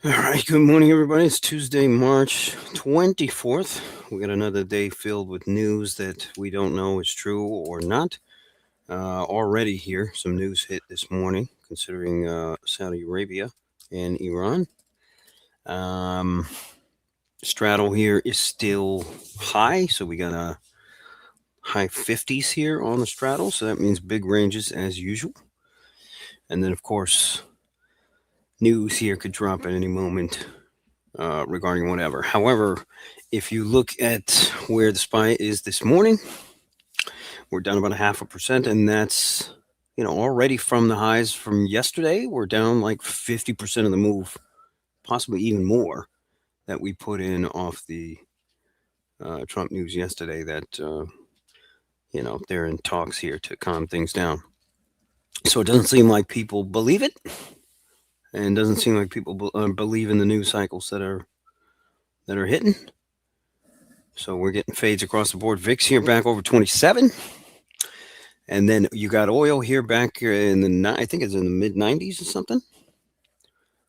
All right, good morning, everybody. It's Tuesday, March 24th. We got another day filled with news that we don't know is true or not. Already here, some news hit this morning considering Saudi Arabia and Iran. Um, straddle here is still high, so we got a high 50s here on the straddle, so that means big ranges as usual. And then, of course, news here could drop at any moment regarding whatever. However, if you look at where the SPY is this morning, we're down about 0.5%, and that's already from the highs from yesterday. We're down like 50% of the move, possibly even more, that we put in off the Trump news yesterday. That they're in talks here to calm things down. So it doesn't seem like people believe it, and doesn't seem like people believe in the news cycles that are hitting. So we're getting fades across the board. VIX here back over 27. And then you got oil here back in the, I think it's in the mid 90s or something.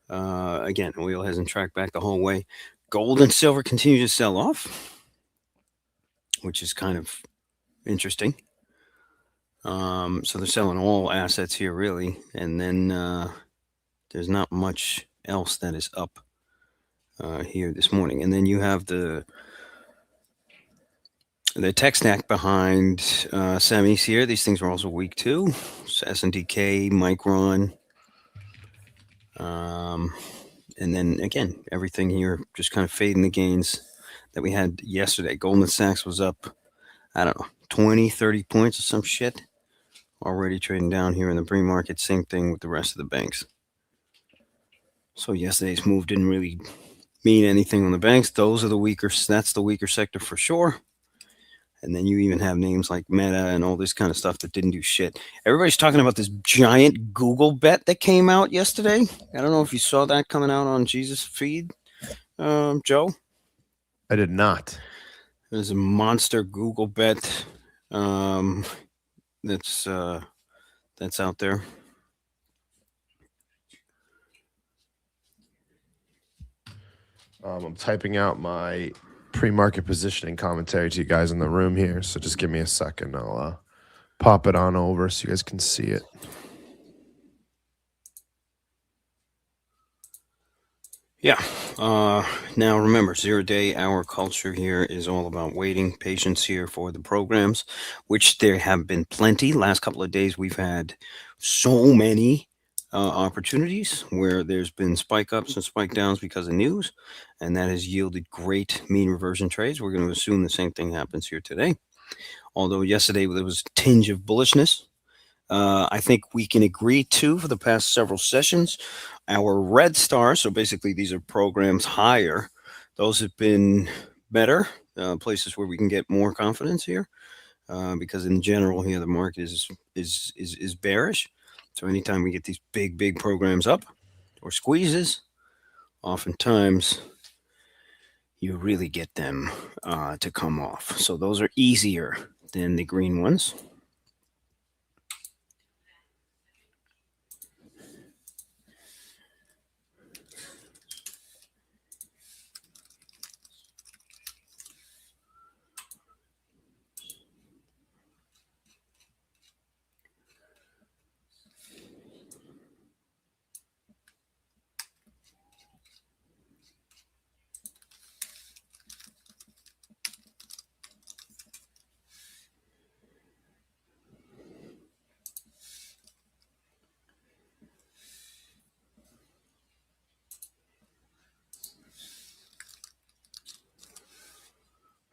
Again, oil hasn't tracked back the whole way. Gold and silver continue to sell off, which is kind of interesting. So they're selling all assets here, really. And then there's not much else that is up here this morning. And then you have the tech stack behind semis here. These things are also weak too. S&DK, Micron. And then again, everything here just kind of fading the gains that we had yesterday. Goldman Sachs was up, I don't know, 20, 30 points or some shit. Already trading down here in the pre-market. Same thing with the rest of the banks. So yesterday's move didn't really mean anything on the banks. Those are the weaker. That's the weaker sector for sure. And then you even have names like Meta and all this kind of stuff that didn't do shit. Everybody's talking about this giant Google bet that came out yesterday. I don't know if you saw that coming out on Jesus' feed, Joe. I did not. There's a monster Google bet that's out there. I'm typing out my pre-market positioning commentary to you guys in the room here, so just give me a second. I'll pop it on over so you guys can see it. Yeah. Now remember, Zeroday, our culture here is all about waiting, patience here for the programs, which there have been plenty. Last couple of days, we've had so many opportunities where there's been spike ups and spike downs because of news, and that has yielded great mean reversion trades. We're going to assume the same thing happens here today. Although yesterday there was a tinge of bullishness. I think we can agree to, for the past several sessions, our red stars, so basically these are programs higher, those have been better, places where we can get more confidence here, because in general here the market is bearish. So anytime we get these big programs up or squeezes, oftentimes you really get them to come off. So those are easier than the green ones.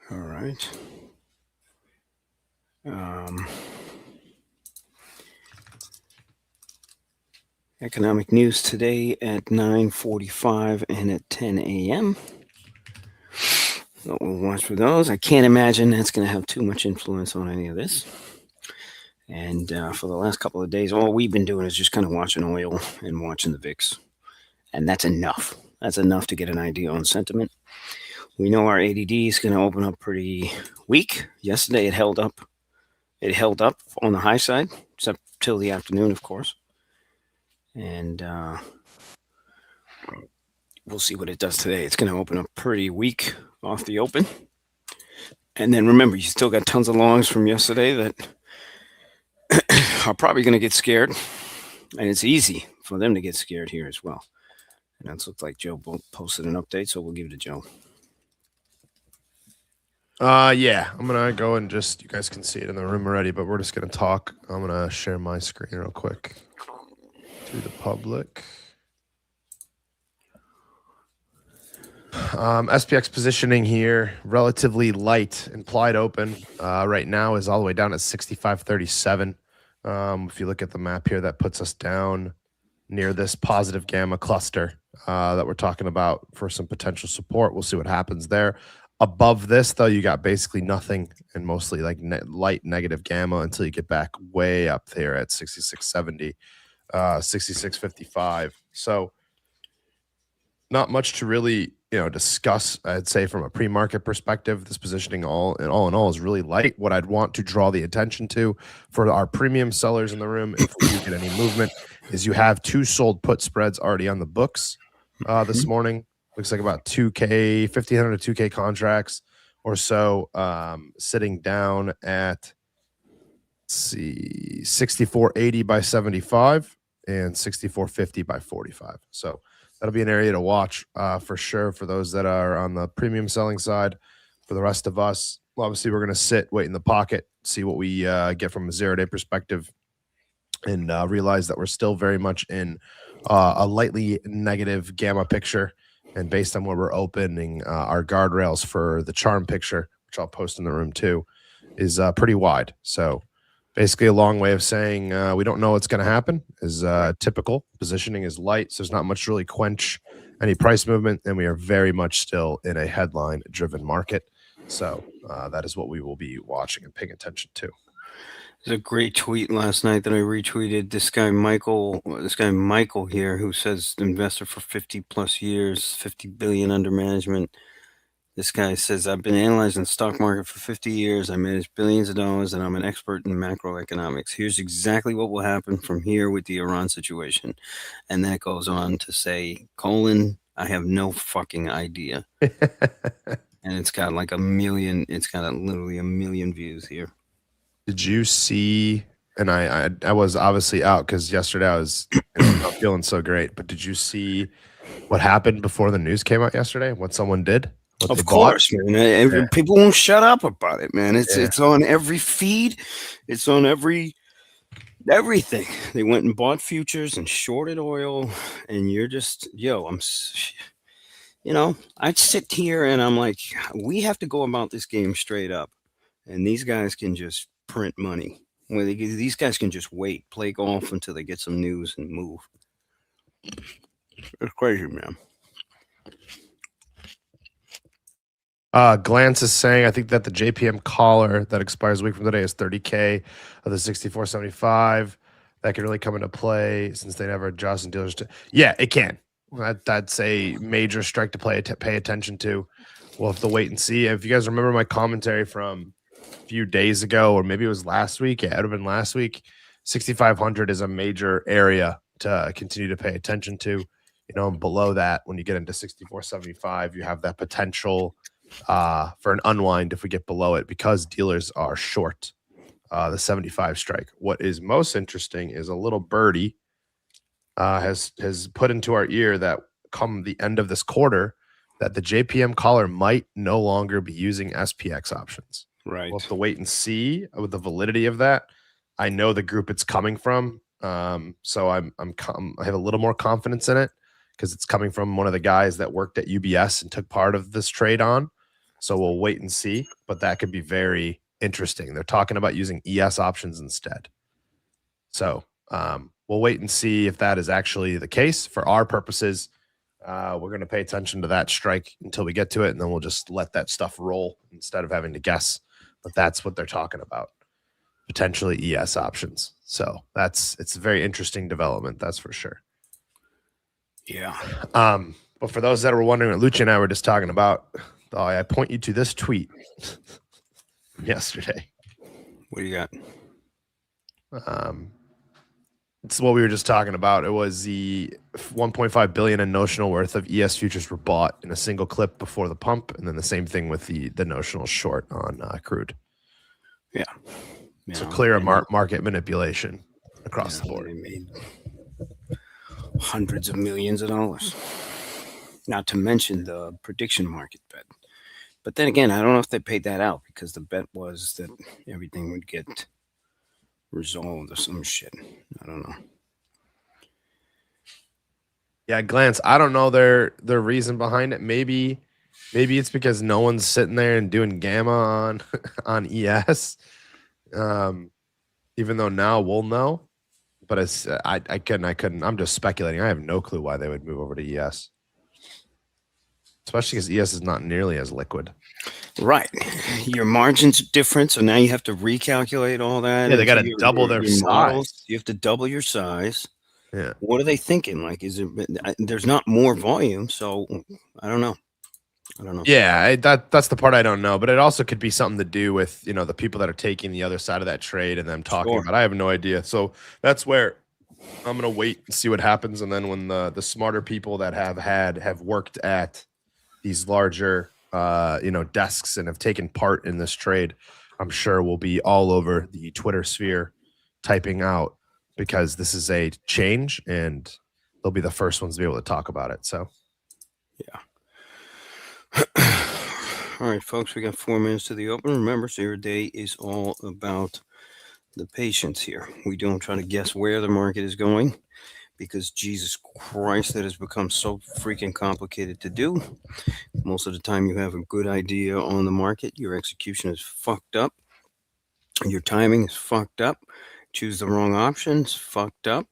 All right. Economic news today at 9:45 and at 10 a.m. So we'll watch for those. I can't imagine that's going to have too much influence on any of this. And for the last couple of days, all we've been doing is just kind of watching oil and watching the VIX. And that's enough. That's enough to get an idea on sentiment. We know our ADD is going to open up pretty weak. Yesterday it held up. It held up on the high side, except till the afternoon, of course. And we'll see what it does today. It's going to open up pretty weak off the open. And then remember, you still got tons of longs from yesterday that are probably going to get scared. And it's easy for them to get scared here as well. And that's looked like Joe posted an update, so we'll give it to Joe. Yeah, I'm gonna go and just, you guys can see it in the room already, but we're just gonna talk. I'm gonna share my screen real quick to the public. SPX positioning here, relatively light. Implied open right now is all the way down at 65.37. If you look at the map here, that puts us down near this positive gamma cluster that we're talking about for some potential support. We'll see what happens there. Above this, though, you got basically nothing and mostly like light negative gamma until you get back way up there at 66.70, 66.55. So not much to really, discuss. I'd say from a pre-market perspective, this positioning all in all is really light. What I'd want to draw the attention to for our premium sellers in the room, if we do get any movement, is you have 2 sold put spreads already on the books this morning. Looks like about 2K, 1,500 to 2K contracts or so, sitting down at, 64.80 by 75 and 64.50 by 45. So that'll be an area to watch for sure for those that are on the premium selling side. For the rest of us, obviously, we're going to sit, wait in the pocket, see what we get from a zero-day perspective, and realize that we're still very much in a lightly negative gamma picture. And based on where we're opening our guardrails for the charm picture, which I'll post in the room too, is pretty wide. So basically a long way of saying we don't know what's going to happen is typical. Positioning is light, so there's not much to really quench any price movement, and we are very much still in a headline-driven market. So that is what we will be watching and paying attention to. There's a great tweet last night that I retweeted. This guy Michael here, who says investor for 50 plus years, 50 billion under management. This guy says, I've been analyzing the stock market for 50 years. I manage billions of dollars, and I'm an expert in macroeconomics. Here's exactly what will happen from here with the Iran situation. And that goes on to say, I have no fucking idea. And it's got like literally a million views here. Did you see, and I was obviously out because yesterday I was not feeling so great, but did you see what happened before the news came out yesterday? What someone did? Of course, man. Yeah. People won't shut up about it, man. It's on every feed. It's on everything. They went and bought futures and shorted oil, and you're just, I'd sit here and I'm like, we have to go about this game straight up, and these guys can just print money. These guys can just wait, play golf until they get some news and move. It's crazy, man. Glance is saying, I think that the JPM collar that expires a week from today is 30K of the 64.75. That could really come into play since they never adjust and dealers. Yeah, it can. That's a major strike to pay attention to. We'll have to wait and see. If you guys remember my commentary from a few days ago, or maybe it was last week, it would have been last week, 6,500 is a major area to continue to pay attention to. Below that, when you get into 64.75, you have that potential for an unwind if we get below it, because dealers are short the 75 strike. What is most interesting is a little birdie has put into our ear that come the end of this quarter that the JPM collar might no longer be using SPX options. Right. We'll have to wait and see with the validity of that. I know the group it's coming from, so I have a little more confidence in it because it's coming from one of the guys that worked at UBS and took part of this trade on. So we'll wait and see, but that could be very interesting. They're talking about using ES options instead. So we'll wait and see if that is actually the case. For our purposes, we're going to pay attention to that strike until we get to it, and then we'll just let that stuff roll instead of having to guess. But that's what they're talking about, potentially ES options. So it's a very interesting development, that's for sure. Yeah. But for those that were wondering what Lucci and I were just talking about, I point you to this tweet yesterday. What do you got? It's what we were just talking about. It was the 1.5 billion in notional worth of ES futures were bought in a single clip before the pump, and then the same thing with the notional short on crude. Yeah. So clear market manipulation across the board. They made hundreds of millions of dollars. Not to mention the prediction market bet. But then again, I don't know if they paid that out because the bet was that everything would get resolved or some shit. I don't know. Yeah, glance. I don't know their reason behind it. Maybe it's because no one's sitting there and doing gamma on on ES. Even though now we'll know. But it's I couldn't. I'm just speculating. I have no clue why they would move over to ES. Especially because ES is not nearly as liquid. Right. Your margins are different, so now you have to recalculate all that. Yeah, they got to double their size. Models. You have to double your size. Yeah. What are they thinking? Like, is it? There's not more volume, so I don't know. Yeah, that's the part I don't know. But it also could be something to do with the people that are taking the other side of that trade and them talking about. I have no idea. So that's where I'm gonna wait and see what happens. And then when the smarter people that have worked at these larger desks and have taken part in this trade, I'm sure will be all over the Twitter sphere typing out, because this is a change and they'll be the first ones to be able to talk about it. So yeah. All right, folks, we got 4 minutes to the open. Remember, Zeroday is all about the patience here. We don't try to guess where the market is going, because Jesus Christ, that has become so freaking complicated to do. Most of the time you have a good idea on the market. Your execution is fucked up. Your timing is fucked up. Choose the wrong options, fucked up.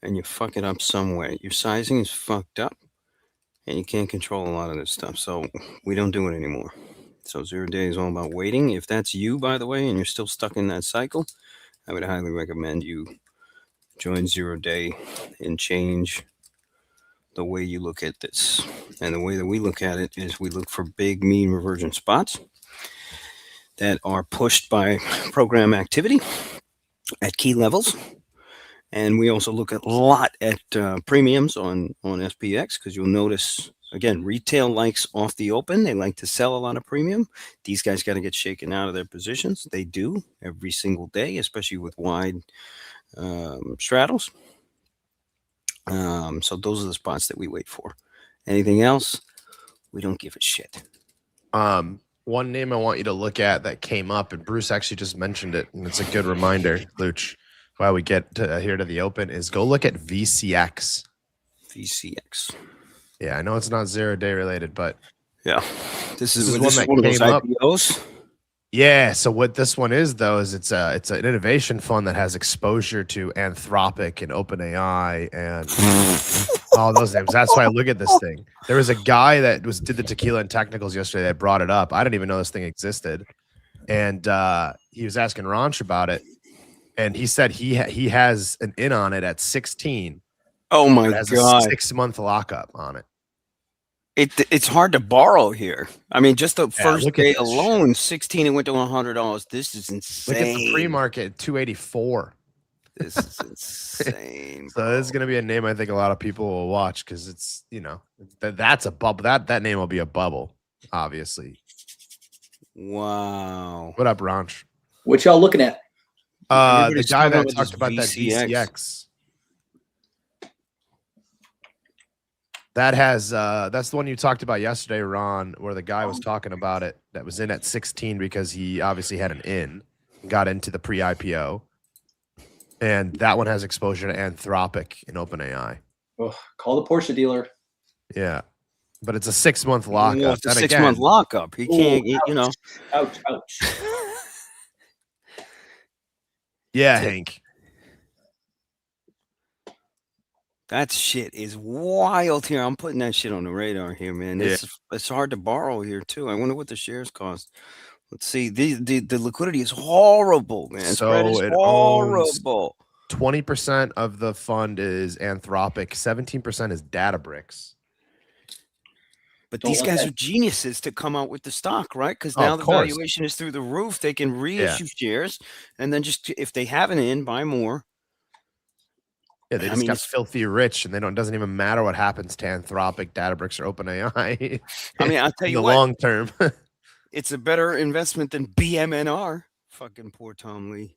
And you fuck it up some way. Your sizing is fucked up. And you can't control a lot of this stuff. So we don't do it anymore. So Zeroday is all about waiting. If that's you, by the way, and you're still stuck in that cycle, I would highly recommend you join Zeroday and change the way you look at this. And the way that we look at it is we look for big mean reversion spots that are pushed by program activity at key levels. And we also look a lot at premiums on SPX, because you'll notice, again, retail likes off the open. They like to sell a lot of premium. These guys got to get shaken out of their positions. They do every single day, especially with wide straddles. So those are the spots that we wait for. Anything else, we don't give a shit. One name I want you to look at that came up, and Bruce actually just mentioned it, and it's a good reminder, Luch, while we get here to the open, is go look at VCX. VCX. Yeah, I know it's not Zeroday related, but yeah, this is one that came up. IPOs. Yeah, so what this one is, though, is it's an innovation fund that has exposure to Anthropic and OpenAI and all those names. That's why I look at this thing. There was a guy that did the Tequila and Technicals yesterday that brought it up. I didn't even know this thing existed, and he was asking Ranch about it. And he said he has an in on it at 16. Oh my God! A 6-month lockup on it. It's hard to borrow here. I mean, just the first day alone, 16, it went to $100. This is insane. Look at the pre-market, 284. This is insane. So this is going to be a name I think a lot of people will watch, because it's that's a bubble. That name will be a bubble, obviously. Wow. What up, Ranch? What y'all looking at? The guy that talked about that VCX. That has that's the one you talked about yesterday, Ron, where the guy was talking about it that was in at 16 because he obviously had an in, got into the pre-IPO. And that one has exposure to Anthropic and OpenAI. Oh, call the Porsche dealer. Yeah. But it's a 6-month lockup. Yeah, it's a 6-month lockup. He can't, Ouch, ouch. Yeah, Hank. That shit is wild here. I'm putting that shit on the radar here, man. It's hard to borrow here too. I wonder what the shares cost. Let's see. The liquidity is horrible, man. So Spread is horrible. 20% of the fund is Anthropic. 17% is Databricks. But these guys are geniuses to come out with the stock, right? Because now the valuation is through the roof. They can reissue shares, and then just if they have an in, buy more. Yeah, they I just mean, got it's, filthy rich, and it doesn't even matter what happens to Anthropic, Databricks, or OpenAI I'll tell in you the what, long term. it's a better investment than BMNR. Fucking poor Tom Lee.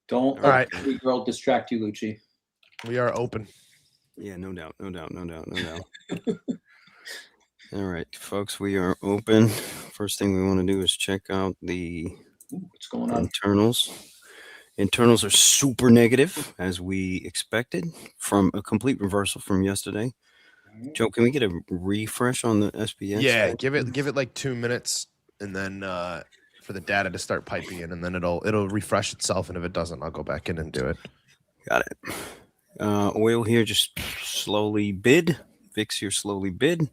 Don't All let right. the pretty girl distract you, Lucci. We are open. Yeah, no doubt. All right, folks, we are open. First thing we want to do is check out the Ooh, what's going on? internals. Internals are super negative, as we expected, from a complete reversal from yesterday. Joe, can we get a refresh on the SPX? Yeah, give it like 2 minutes, and then for the data to start piping in, and then it'll refresh itself. And if it doesn't, I'll go back in and do it. Got it. Oil here just slowly bid. VIX here slowly bid.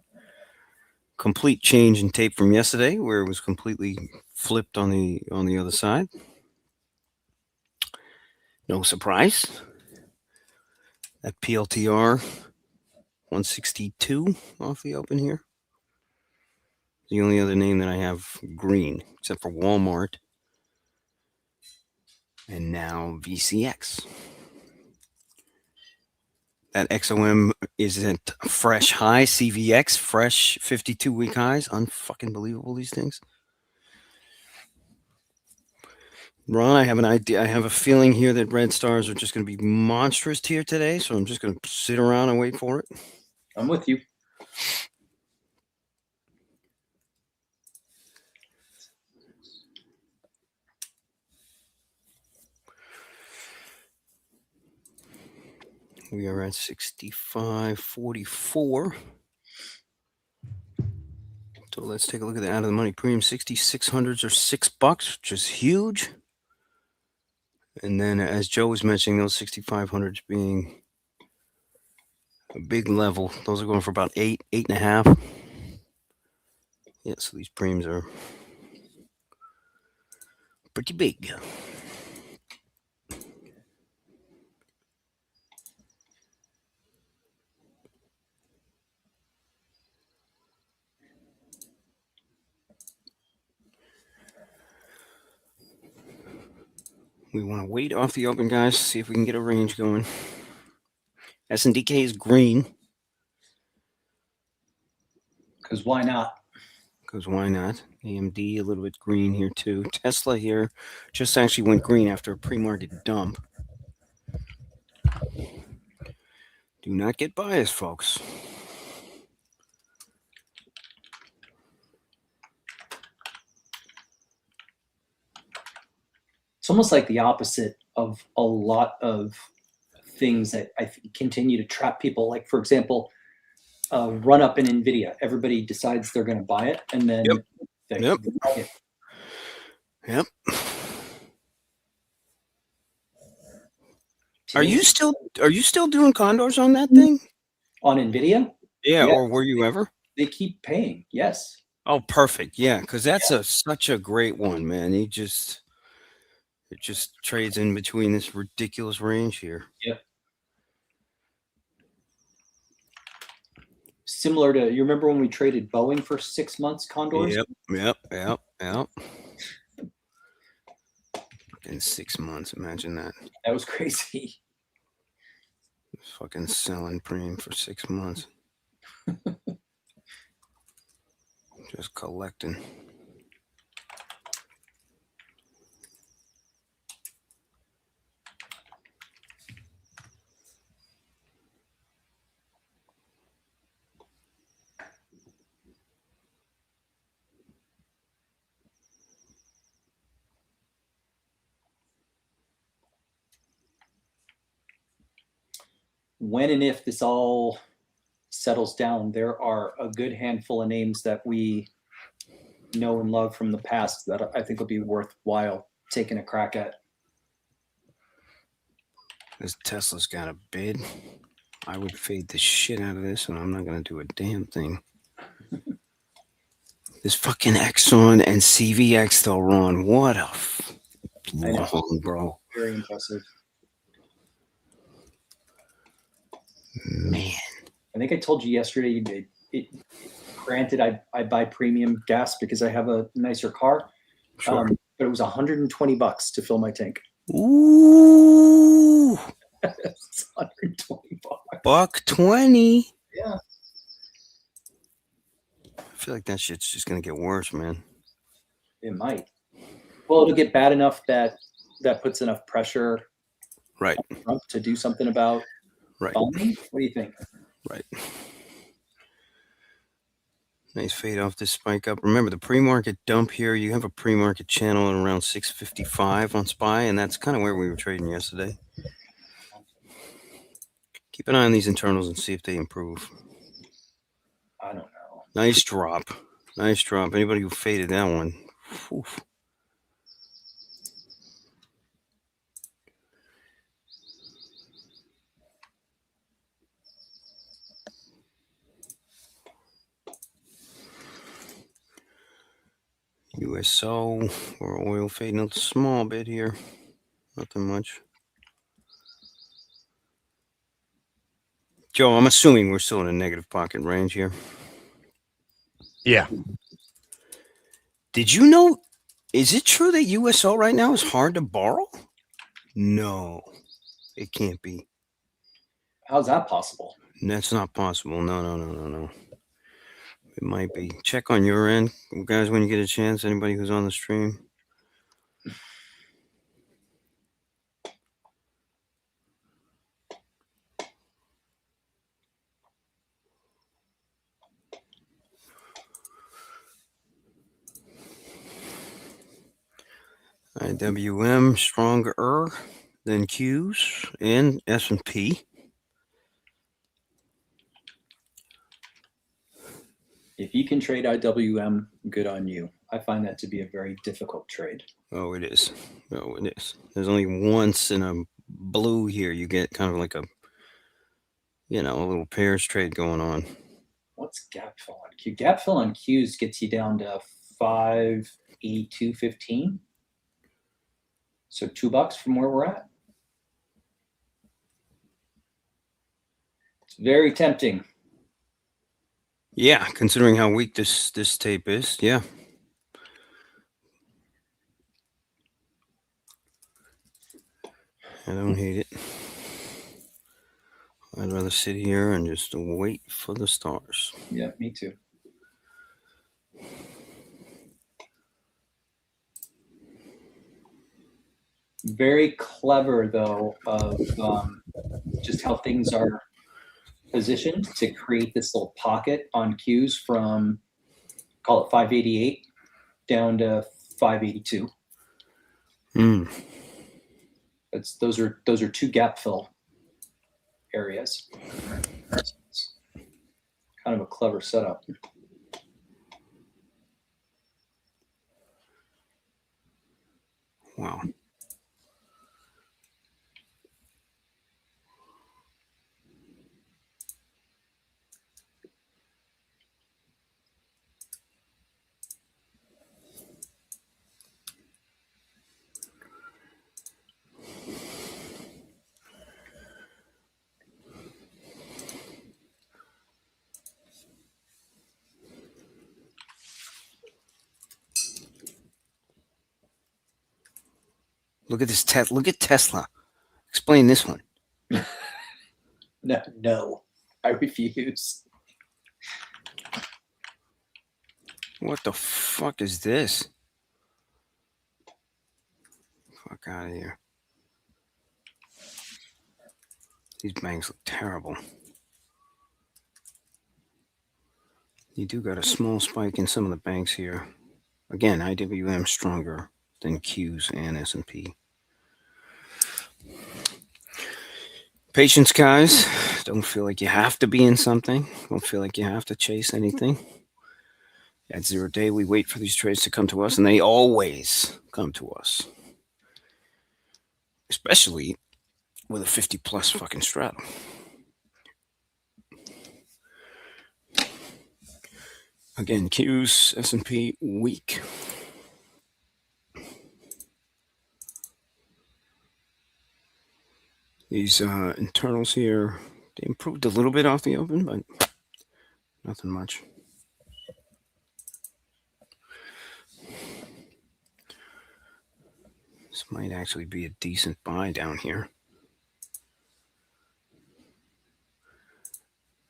Complete change in tape from yesterday, where it was completely flipped on the other side. No surprise. That PLTR 162 off the open here. The only other name that I have green, except for Walmart. And now VCX. That XOM is at fresh high. CVX, fresh 52-week highs. Unfucking believable, these things. Ron, I have an idea. I have a feeling here that red stars are just going to be monstrous here today. So I'm just going to sit around and wait for it. I'm with you. We are at 65.44. So let's take a look at the out of the money premium. 6600s are $6, which is huge. And then, as Joe was mentioning, those 6500s being a big level. Those are going for about 8.5. Yeah, so these premiums are pretty big. We want to wait off the open, guys, see if we can get a range going. S&DK is green. Because why not? Because why not? AMD a little bit green here too. Tesla here just actually went green after a pre-market dump. Do not get biased, folks. It's almost like the opposite of a lot of things that I think continue to trap people. Like, for example, run up in NVIDIA. Everybody decides they're going to buy it, and then they buy it. Yep. Are you still doing condors on that thing? On NVIDIA? Yeah, or were you ever? They keep paying. Yes. Oh, perfect. Yeah, because that's such a great one, man. It just trades in between this ridiculous range here. Yep. Similar to, you remember when we traded Boeing for 6 months, condors? Yep. In 6 months, imagine that. That was crazy. Fucking selling premium for 6 months. Just collecting. When and if this all settles down, there are a good handful of names that we know and love from the past that I think will be worthwhile taking a crack at. This Tesla's got a bid. I would fade the shit out of this, and I'm not going to do a damn thing. This fucking Exxon and CVX, though, Ron. What a long, bro. Very impressive. Man. I think I told you yesterday, granted, I buy premium gas because I have a nicer car, Sure. but it was $120 to fill my tank. Ooh, It's $120. $1.20. Yeah. I feel like that shit's just gonna get worse, man. It might. Well, it'll get bad enough that puts enough pressure Right, on Trump to do something about right, funding. What do you think? right. Nice fade off this spike up. Remember the pre-market dump here. You have a pre-market channel at around 655 on SPY, and that's kind of where we were trading yesterday. Keep an eye on these internals and see if they improve. I don't know. Nice drop. Nice drop. Anybody who faded that one. Oof. USO or oil fading a small bit here. Nothing much. Joe, I'm assuming we're still in a negative pocket range here. Yeah. Did you know? Is it true that USO right now is hard to borrow? No, it can't be. How's that possible? That's not possible. No. It might be. Check on your end, guys, when you get a chance. Anybody who's on the stream. IWM stronger than Q's and S&P. If you can trade IWM, good on you. I find that to be a very difficult trade. Oh, it is. Oh, it is. There's only once in a blue here you get kind of like a, a little pairs trade going on. What's gap fill on Q? Gap fill on Q's gets you down to 582.15. So $2 from where we're at. It's very tempting. Yeah, considering how weak this tape is, yeah. I don't hate it. I'd rather sit here and just wait for the stars. Yeah, me too. Very clever, though, of just how things are positioned to create this little pocket on Qs from, call it 588 down to 582. Those are two gap fill areas. It's kind of a clever setup. Wow. Look at this. Look at Tesla. Explain this one. No, I refuse. What the fuck is this? Fuck out of here. These banks look terrible. You do got a small spike in some of the banks here. Again, IWM stronger than Q's and S&P. Patience, guys. Don't feel like you have to be in something. Don't feel like you have to chase anything. At Zeroday, we wait for these trades to come to us, and they always come to us. Especially with a 50-plus fucking straddle. Again, Q's, S&P, weak. These internals here, they improved a little bit off the open, but nothing much. Might actually be a decent buy down here.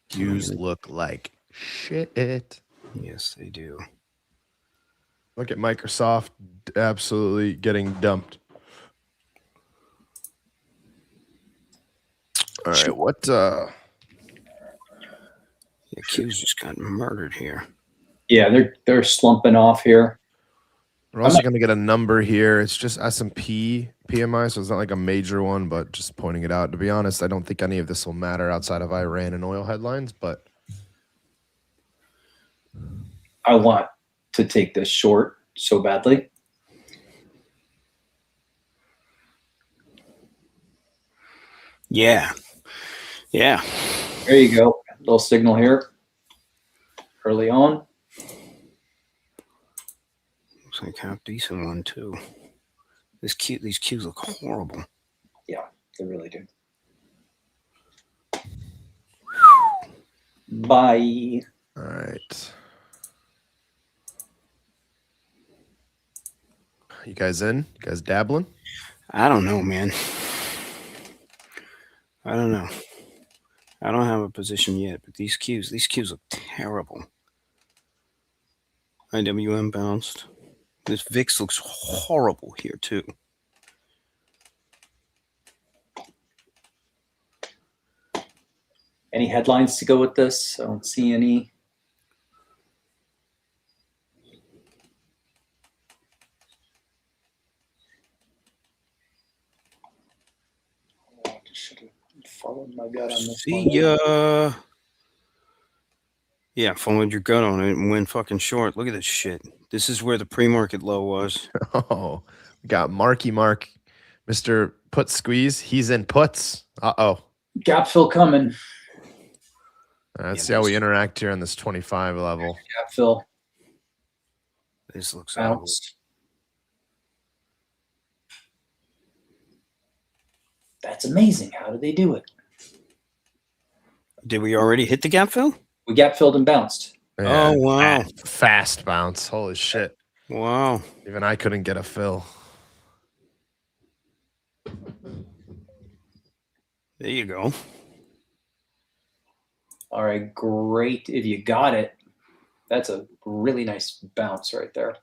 Qs look like shit. Yes, they do. Look at Microsoft absolutely getting dumped. All right, what? Yeah, Q's just got murdered here. Yeah, they're slumping off here. We're also going to get a number here. It's just S&P PMI, so it's not like a major one, but just pointing it out. To be honest, I don't think any of this will matter outside of Iran and oil headlines, but I want to take this short so badly. Yeah. Yeah. There you go. Little signal here early on. Looks like half decent one too. These Qs look horrible. Yeah, they really do. Bye. all right. You guys in? You guys dabbling? I don't know, man. I don't know. I don't have a position yet, but these Qs look terrible. IWM bounced. This VIX looks horrible here too. Any headlines to go with this? I don't see any. I should have followed my gut on this one. See ya. Yeah, followed your gut on it and went fucking short. Look at this shit. This is where the pre-market low was. Oh, we got Marky Mark, Mr. Put Squeeze. He's in puts. Uh-oh. Gap fill coming. Let's see how we interact here on this 25 level. Gap fill. This looks ugly. Bounce. That's amazing. How did they do it? Did we already hit the gap fill? We gap filled and bounced. Yeah, Oh, wow. Fast bounce. Holy shit. Wow. Even I couldn't get a fill. There you go. All right, great. If you got it, that's a really nice bounce right there.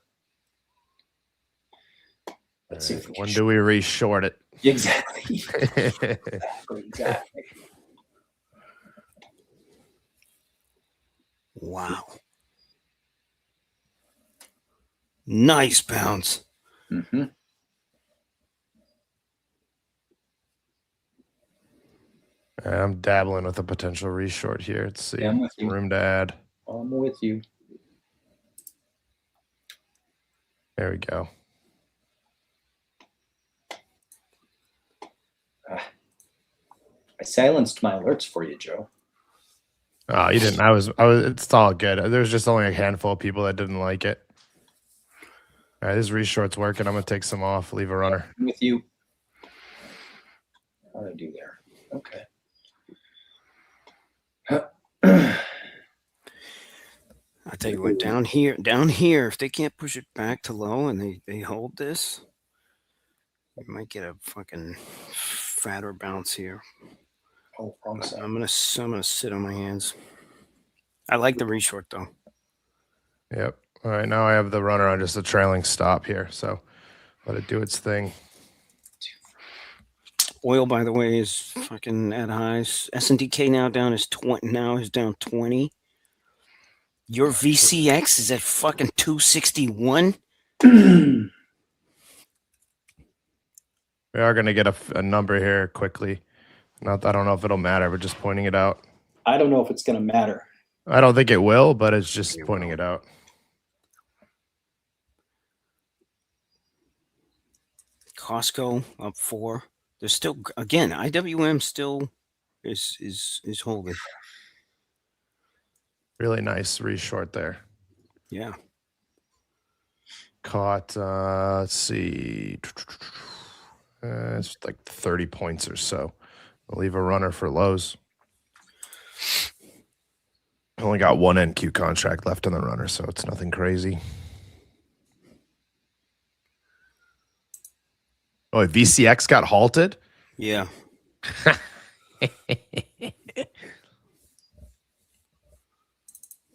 Let's see if we can When do we re-short it? Exactly. Exactly. Wow. Nice bounce. Mm-hmm. I'm dabbling with a potential re-short here. Let's see. Yeah, I'm with you. Room to add. I'm with you. There we go. I silenced my alerts for you, Joe. Oh, you didn't. I was. It's all good. There's just only a handful of people that didn't like it. All right, this re-short's working. I'm gonna take some off. Leave a runner. I'm with you. How do I do there? Okay. I'll tell you what, down here, if they can't push it back to low and they hold this, you might get a fucking fatter bounce here. Oh, wrong side. I'm gonna sit on my hands. I like the re-short though. Yep. All right, now I have the runner on just a trailing stop here, so let it do its thing. Oil, by the way, is fucking at highs. S&DK now down is 20. Now is down 20. Your VCX is at fucking 261. We are gonna get a number here quickly. I don't know if it'll matter, but just pointing it out. I don't know if it's going to matter. I don't think it will, but it's just pointing it out. Costco up 4. There's still, again, IWM still is holding. Really nice re-short there. Yeah. Caught, let's see. It's like 30 points or so. I'll leave a runner for lows. I only got one NQ contract left in the runner, so it's nothing crazy. Oh, VCX got halted? Yeah.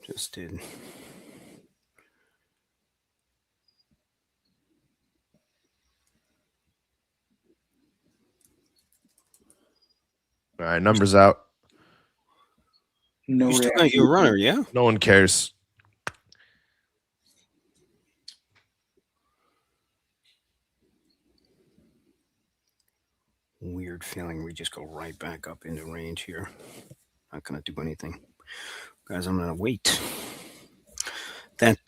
Just did. All right, numbers out. No You still got reaction. your runner, yeah? No one cares. Weird feeling we just go right back up into range here. Not gonna do anything. Guys, I'm gonna wait. That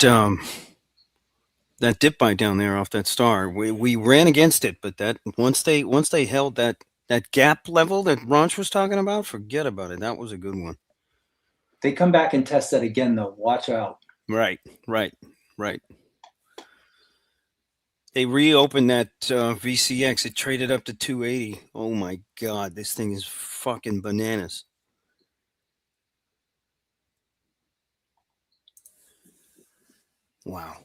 dip buy down there off that star, we ran against it, but that once they held that gap level that Ronch was talking about, forget about it. That was a good one. They come back and test that again, though. Watch out. Right. They reopened that VCX. It traded up to 280. Oh my God, this thing is fucking bananas. Wow.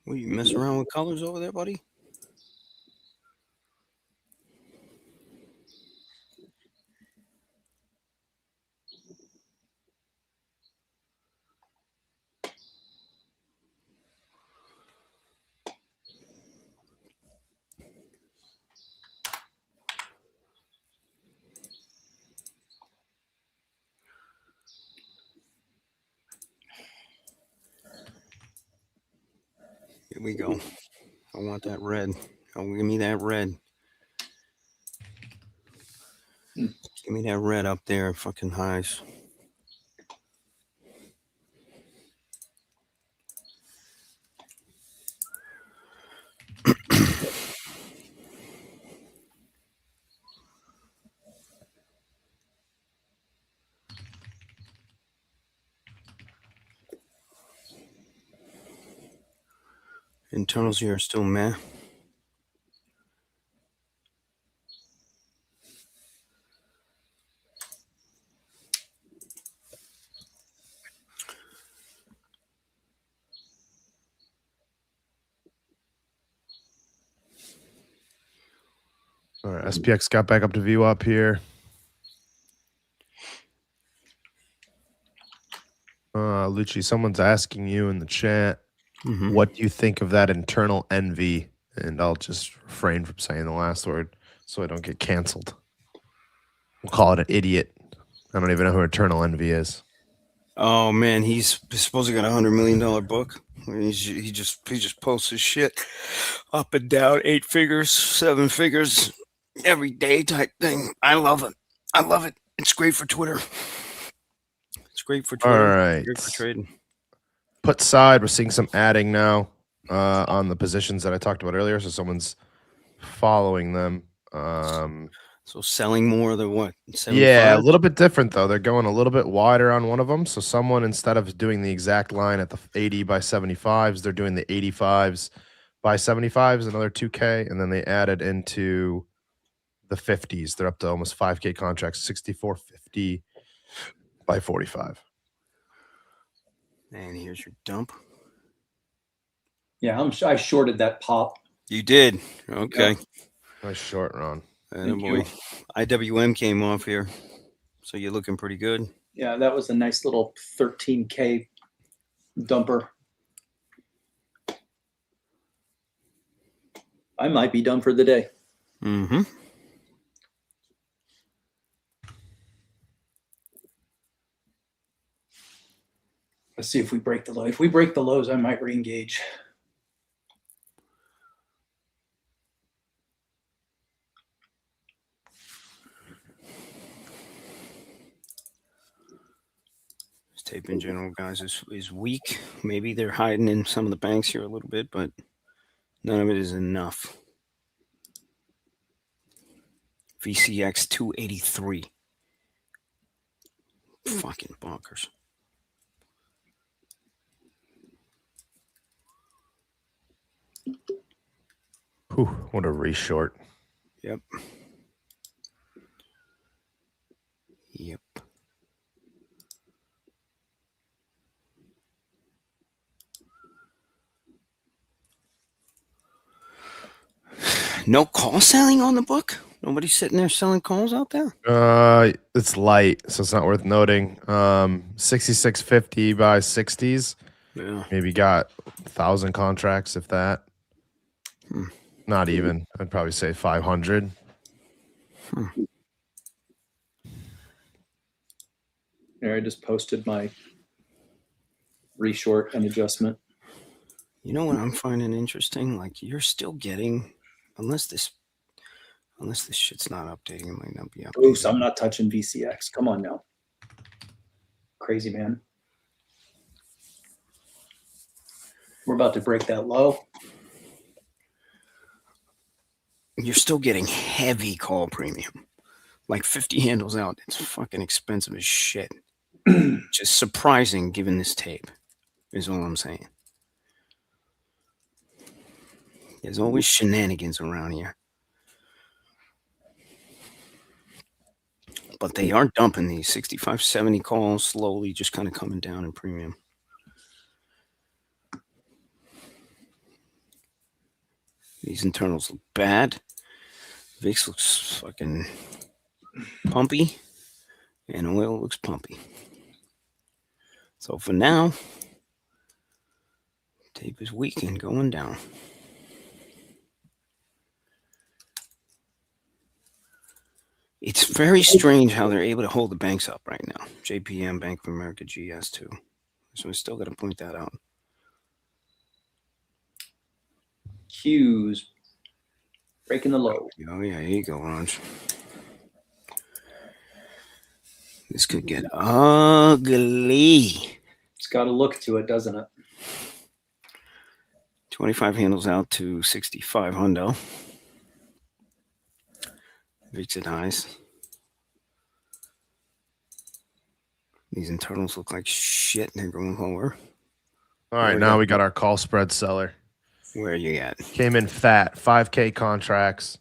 What, you messing around with colors over there, buddy? Here we go. I want that red. Oh, give me that red. Give me that red up there, fucking highs. Internals here are still meh. All right, SPX got back up to view up here. Lucci, someone's asking you in the chat, what do you think of that internal envy? And I'll just refrain from saying the last word so I don't get canceled. We'll call it an idiot. I don't even know who internal envy is. Oh man, he's supposed to got $100 million book. He just posts his shit up and down, 8 figures, 7 figures, every day type thing. I love it. I love it. It's great for Twitter. It's great for Twitter. All right. Great for trading. Put side, we're seeing some adding now on the positions that I talked about earlier. So someone's following them. So selling more than what? 75? Yeah, a little bit different though. They're going a little bit wider on one of them. So someone, instead of doing the exact line at the 80 by 75s, they're doing the 85s by 75s, another 2K, and then they added into the 50s. They're up to almost 5K contracts, 6450 by 45. And here's your dump. Yeah, I shorted that pop. You did. Okay. Yeah. Nice short, Ron. Thank Boy. you. IWM came off here. So you're looking pretty good. Yeah, that was a nice little 13K dumper. I might be done for the day. Mm-hmm. Let's see if we break the low. If we break the lows, I might re-engage. This tape in general, guys, is weak. Maybe they're hiding in some of the banks here a little bit, but none of it is enough. VCX 283. Fucking bonkers. Whew, what a reshort. Yep. Yep. No call selling on the book? Nobody's sitting there selling calls out there? It's light, so it's not worth noting. 6650 by 60s. Yeah. Maybe got 1,000 contracts, if that. Hmm. Not even. I'd probably say 500. Here, I just posted my reshort and adjustment. You know what I'm finding interesting? Like you're still getting, unless this shit's not updating, it might not be updating. Bruce, I'm not touching VCX. Come on now. Crazy, man. We're about to break that low. You're still getting heavy call premium. Like 50 handles out. It's fucking expensive as shit. Which is surprising given this tape, is all I'm saying. There's always shenanigans around here. But they are dumping these 65, 70 calls slowly, just kind of coming down in premium. These internals look bad. VIX looks fucking pumpy. And oil looks pumpy. So for now, tape is weak and going down. It's very strange how they're able to hold the banks up right now. JPM, Bank of America, GS too. So we still got to point that out. Q's breaking the low. Oh yeah, here you go, Ronch. This could get ugly. It's got a look to it, doesn't it? 25 handles out to 65 hundo. VIX at highs. These internals look like shit and they're going lower. All right, now we got our call spread seller. Where you at? Came in fat, 5K contracts,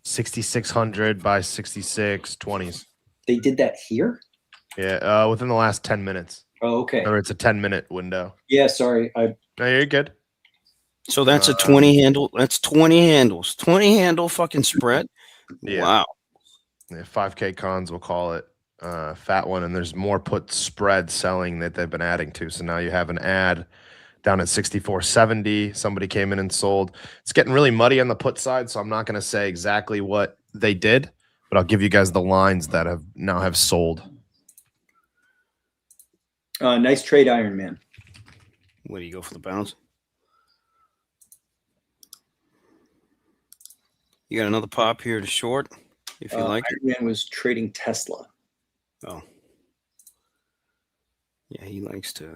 6,600 by 66, 20s. They did that here? Yeah, within the last 10 minutes. Oh, okay. Or it's a 10-minute window. Yeah, sorry. No, you're good. So that's a 20 handle. That's 20 handles. 20 handle fucking spread. Yeah. Wow. Yeah, 5K cons, we'll call it. Fat one. And there's more put spread selling that they've been adding to. So now you have an ad down at 64.70. Somebody came in and sold. It's getting really muddy on the put side, so I'm not going to say exactly what they did, but I'll give you guys the lines that have now sold. Nice trade, Iron Man. Where do you go for the bounce? You got another pop here to short, if you like it. Iron Man was trading Tesla. Oh. Yeah, he likes to.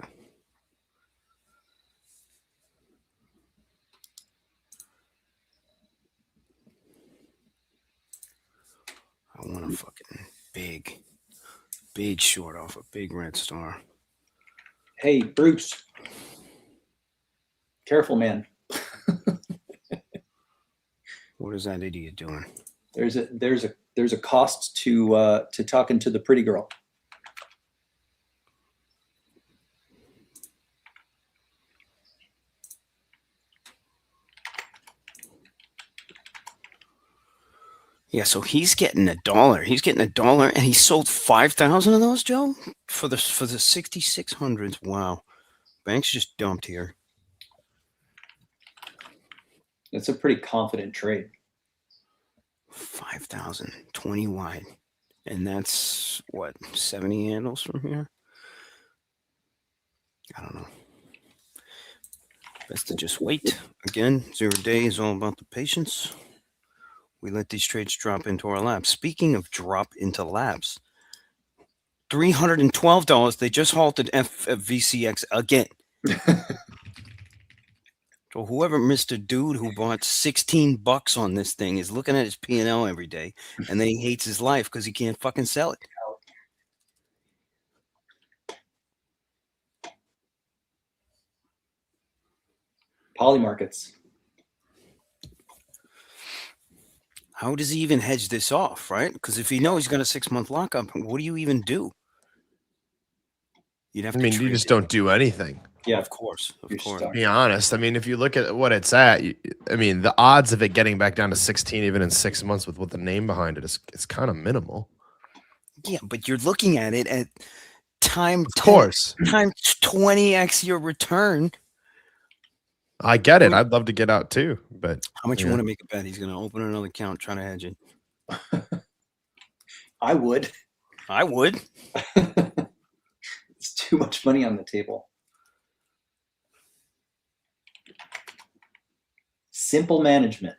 I want a fucking big short off a big red star. Hey, Bruce. Careful, man. What is that idiot doing? There's a cost to talking to the pretty girl. Yeah, so he's getting $1. He's getting $1, and he sold 5,000 of those, Joe, for the 6,600s. Wow, banks just dumped here. It's a pretty confident trade. 5,000, 20 wide, and that's what 70 handles from here. I don't know. Best to just wait. Again, Zeroday is all about the patience. We let these trades drop into our laps. Speaking of drop into laps, $312. They just halted VCX again. So whoever Mr. Dude who bought $16 on this thing is looking at his P&L every day, and then he hates his life because he can't fucking sell it. Poly markets. How does he even hedge this off, right? Because if you know he's got a 6-month lockup, what do you even do? You'd have I to mean, you trade just it. don't do anything. Yeah, Of course. you're stuck. Be honest. I mean, if you look at what it's at, I mean, the odds of it getting back down to 16 even in 6 months with the name behind it is kind of minimal. Yeah, but you're looking at it at time Of course. times 20x your return. I get I it. mean, I'd love to get out too, but how much you yeah. want to make a bet? He's going to open another account, trying to hedge it. I would. I would. It's too much money on the table. Simple management.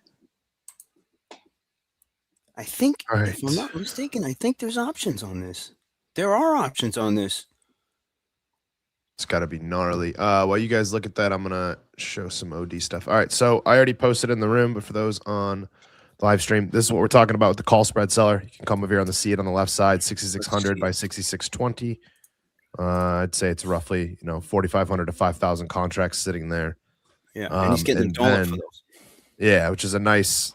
I think, All if I'm right. not mistaken, I think there's options on this. There are options on this. It's got to be gnarly. While you guys look at that, I'm gonna show some OD stuff. All right, so I already posted in the room, but for those on the live stream, this is what we're talking about with the call spread seller. You can come over here on the see it on the left side, 6,600 by 6,620. I'd say it's roughly 4,500 to 5,000 contracts sitting there. Yeah, and he's getting a dollar for those. Yeah, which is a nice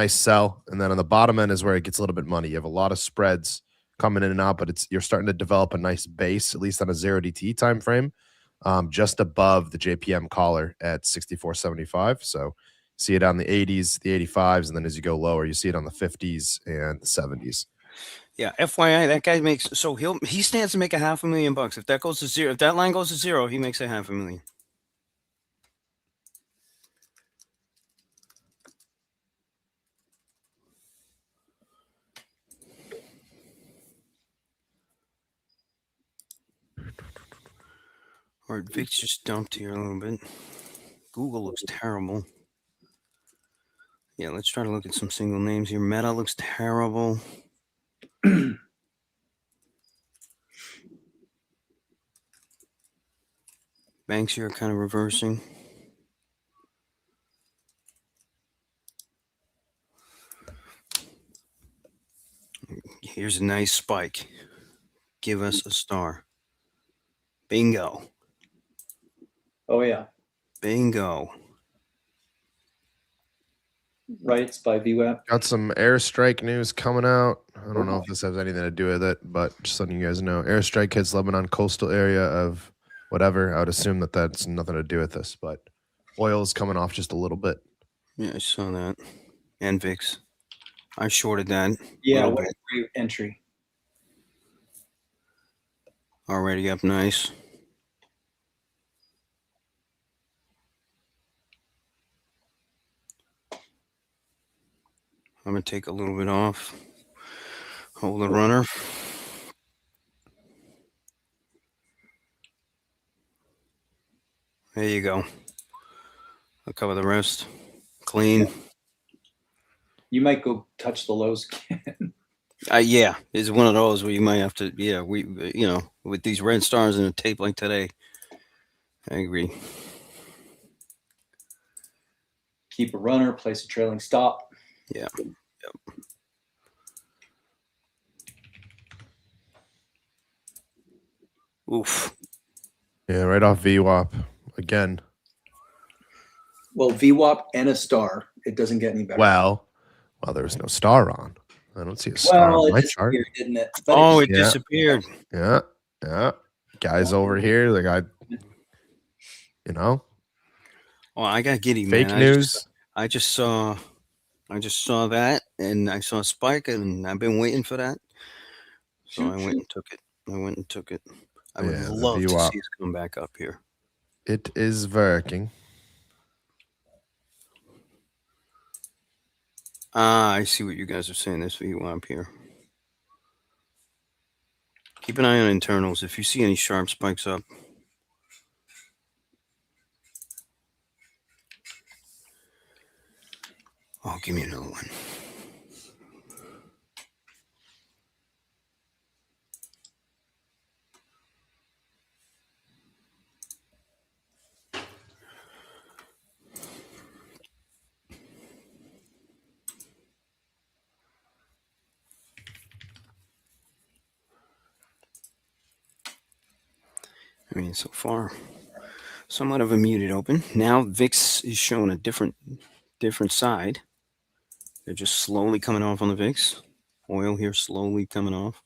sell. And then on the bottom end is where it gets a little bit money. You have a lot of spreads coming in and out, but you're starting to develop a nice base, at least on a 0DT time frame, just above the JPM collar at 64.75. So see it on the 80s, the 85s, and then as you go lower, you see it on the 50s and the 70s. Yeah, FYI, that guy makes he stands to make $500,000. If that goes to zero, if that line goes to zero, he makes $500,000. All right, VIX just dumped here a little bit. Google looks terrible. Yeah, let's try to look at some single names here. Meta looks terrible. Banks here are kind of reversing. Here's a nice spike. Give us a star. Bingo. Oh yeah. Bingo. Rights by VWAP. Got some airstrike news coming out. I don't know if this has anything to do with it, but just letting you guys know. Airstrike hits Lebanon coastal area of whatever. I would assume that that's nothing to do with this, but oil is coming off just a little bit. Yeah, I saw that. And VIX. I shorted that. Yeah, what a great entry. Already up nice. I'm going to take a little bit off. Hold the runner. There you go. I'll cover the rest. Clean. You might go touch the lows again. Yeah, it's one of those where you might have to, with these red stars and a tape like today. I agree. Keep a runner, place a trailing stop. Yeah. Yep. Oof. Yeah, right off VWAP again. Well, VWAP and a star. It doesn't get any better. Well, there was no star on. I don't see a star on my chart. Didn't it? But it disappeared. Yeah. Guys over here, like Oh, I got giddy, fake man. news. I just saw that, and I saw a spike, and I've been waiting for that. So I went and took it. I would love to see us come back up here. It is working. I see what you guys are saying. This VWAP here. Keep an eye on internals. If you see any sharp spikes up. Oh, give me another one. I mean, so far, somewhat of a muted open. Now VIX is showing a different side. They're just slowly coming off on the VIX. Oil here slowly coming off.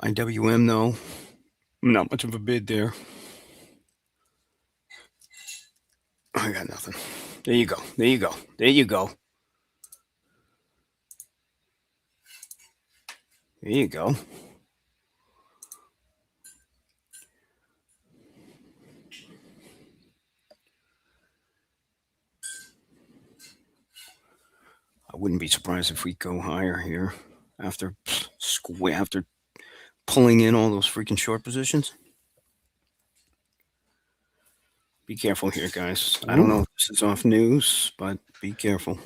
IWM, though, not much of a bid there. I got nothing. There you go. There you go. There you go. There you go. I wouldn't be surprised if we go higher here after pulling in all those freaking short positions. Be careful here, guys. I don't know if this is off news, but be careful.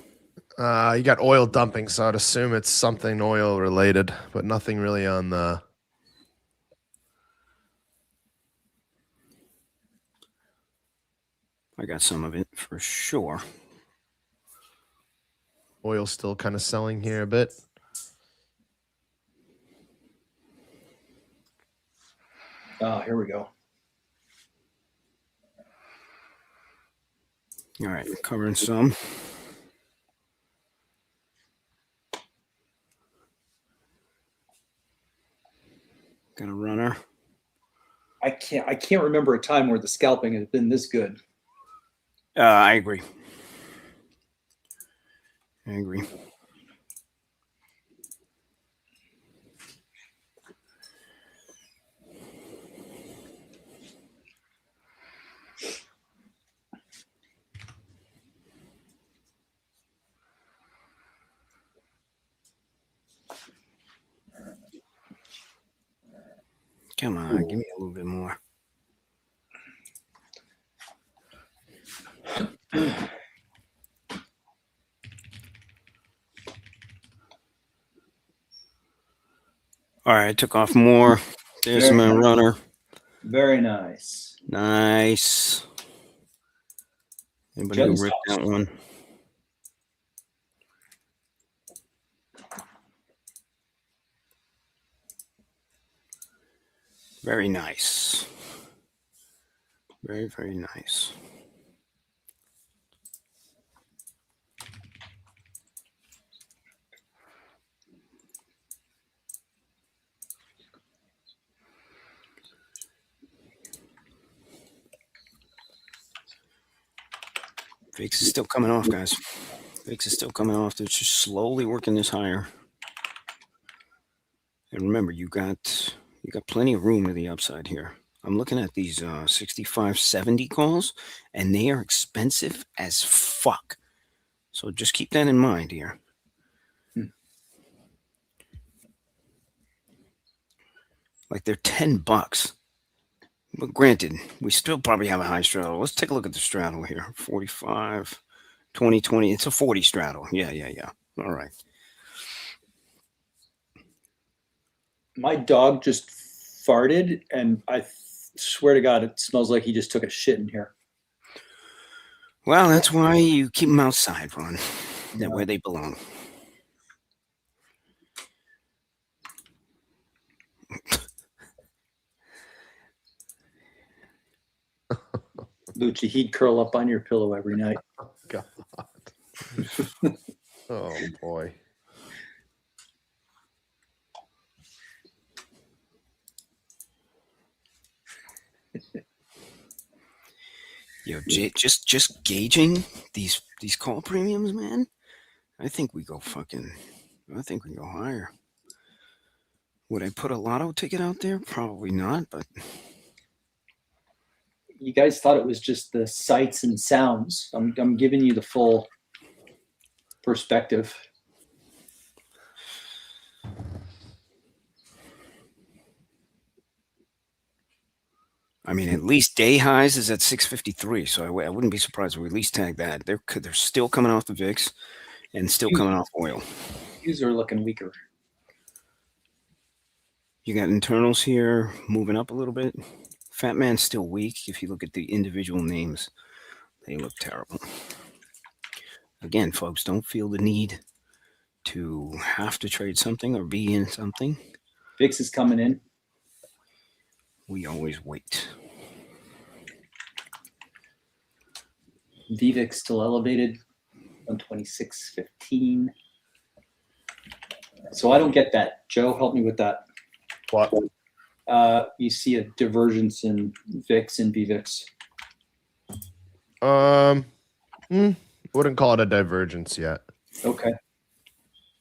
You got oil dumping, so I'd assume it's something oil related, but nothing really on the. I got some of it for sure. Oil still kind of selling here a bit. Oh, here we go. All right, covering some. Got a runner. I can't remember a time where the scalping has been this good. I agree. I agree. Come on, give me a little bit more. All right, took off more. There's my runner. Very nice. Nice. Anybody who ripped that one? Very nice. Very, very nice. VIX is still coming off, guys. VIX is still coming off. They're just slowly working this higher. And remember, you got plenty of room to the upside here. I'm looking at these 65-70 calls, and they are expensive as fuck. So just keep that in mind here. Like they're $10. But granted, we still probably have a high straddle. Let's take a look at the straddle here. 45, 20, 20. It's a 40 straddle. Yeah. All right. My dog just farted, and I swear to God, it smells like he just took a shit in here. Well, that's why you keep them outside, Ron. That way they belong. Lucci, he'd curl up on your pillow every night. God. Oh boy. Yo, just gauging these call premiums, man. I think we go higher. Would I put a lotto ticket out there? Probably not, but You guys thought it was just the sights and sounds. I'm giving you the full perspective. I mean, at least day highs is at 653, so I wouldn't be surprised if we at least tag that. They're still coming off the VIX and still coming off oil. These are looking weaker. You got internals here moving up a little bit. Fat Man's still weak. If you look at the individual names, they look terrible. Again, folks, don't feel the need to have to trade something or be in something. VIX is coming in. We always wait. VVIX still elevated, 126.15. So I don't get that. Joe, help me with that. What? You see a divergence in VIX and VVIX. Wouldn't call it a divergence yet. Okay.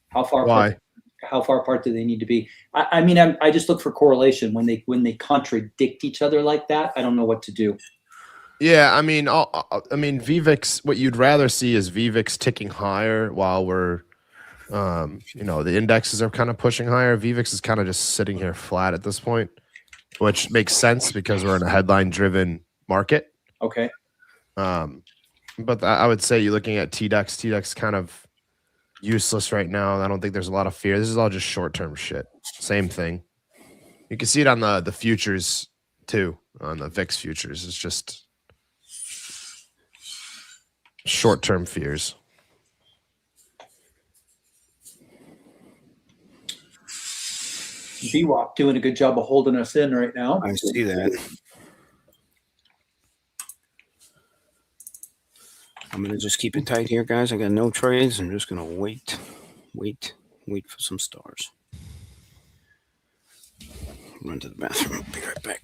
How far? Why? How far apart do they need to be? I mean, I just look for correlation when they contradict each other like that. I don't know what to do. Yeah, I mean, VVIX. What you'd rather see is VVIX ticking higher while we're, the indexes are kind of pushing higher. VVIX is kind of just sitting here flat at this point, which makes sense because we're in a headline-driven market. Okay. But I would say you're looking at TDEX. TDEX kind of useless right now. I don't think there's a lot of fear. This is all just short-term shit. Same thing. You can see it on the futures too, on the VIX futures. It's just short-term fears. VWAP doing a good job of holding us in right now. I see that. I'm going to just keep it tight here, guys. I got no trades. I'm just going to wait for some stars. Run to the bathroom. I'll be right back.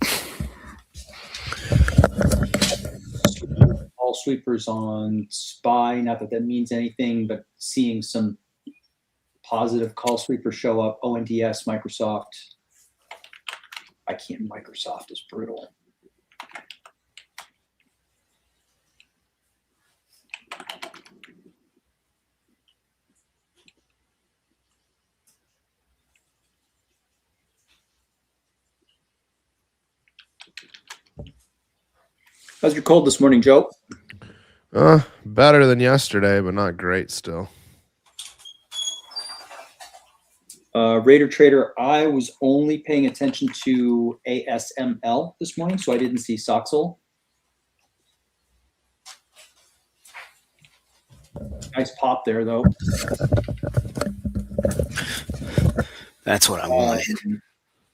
All sweepers on SPY. Not that that means anything, but seeing some positive call sweepers show up. ONDS, Microsoft. Microsoft is brutal. How's your cold this morning, Joe? Better than yesterday, but not great still. Raider Trader, I was only paying attention to ASML this morning, so I didn't see Soxel. Nice pop there, though. That's what I wanted.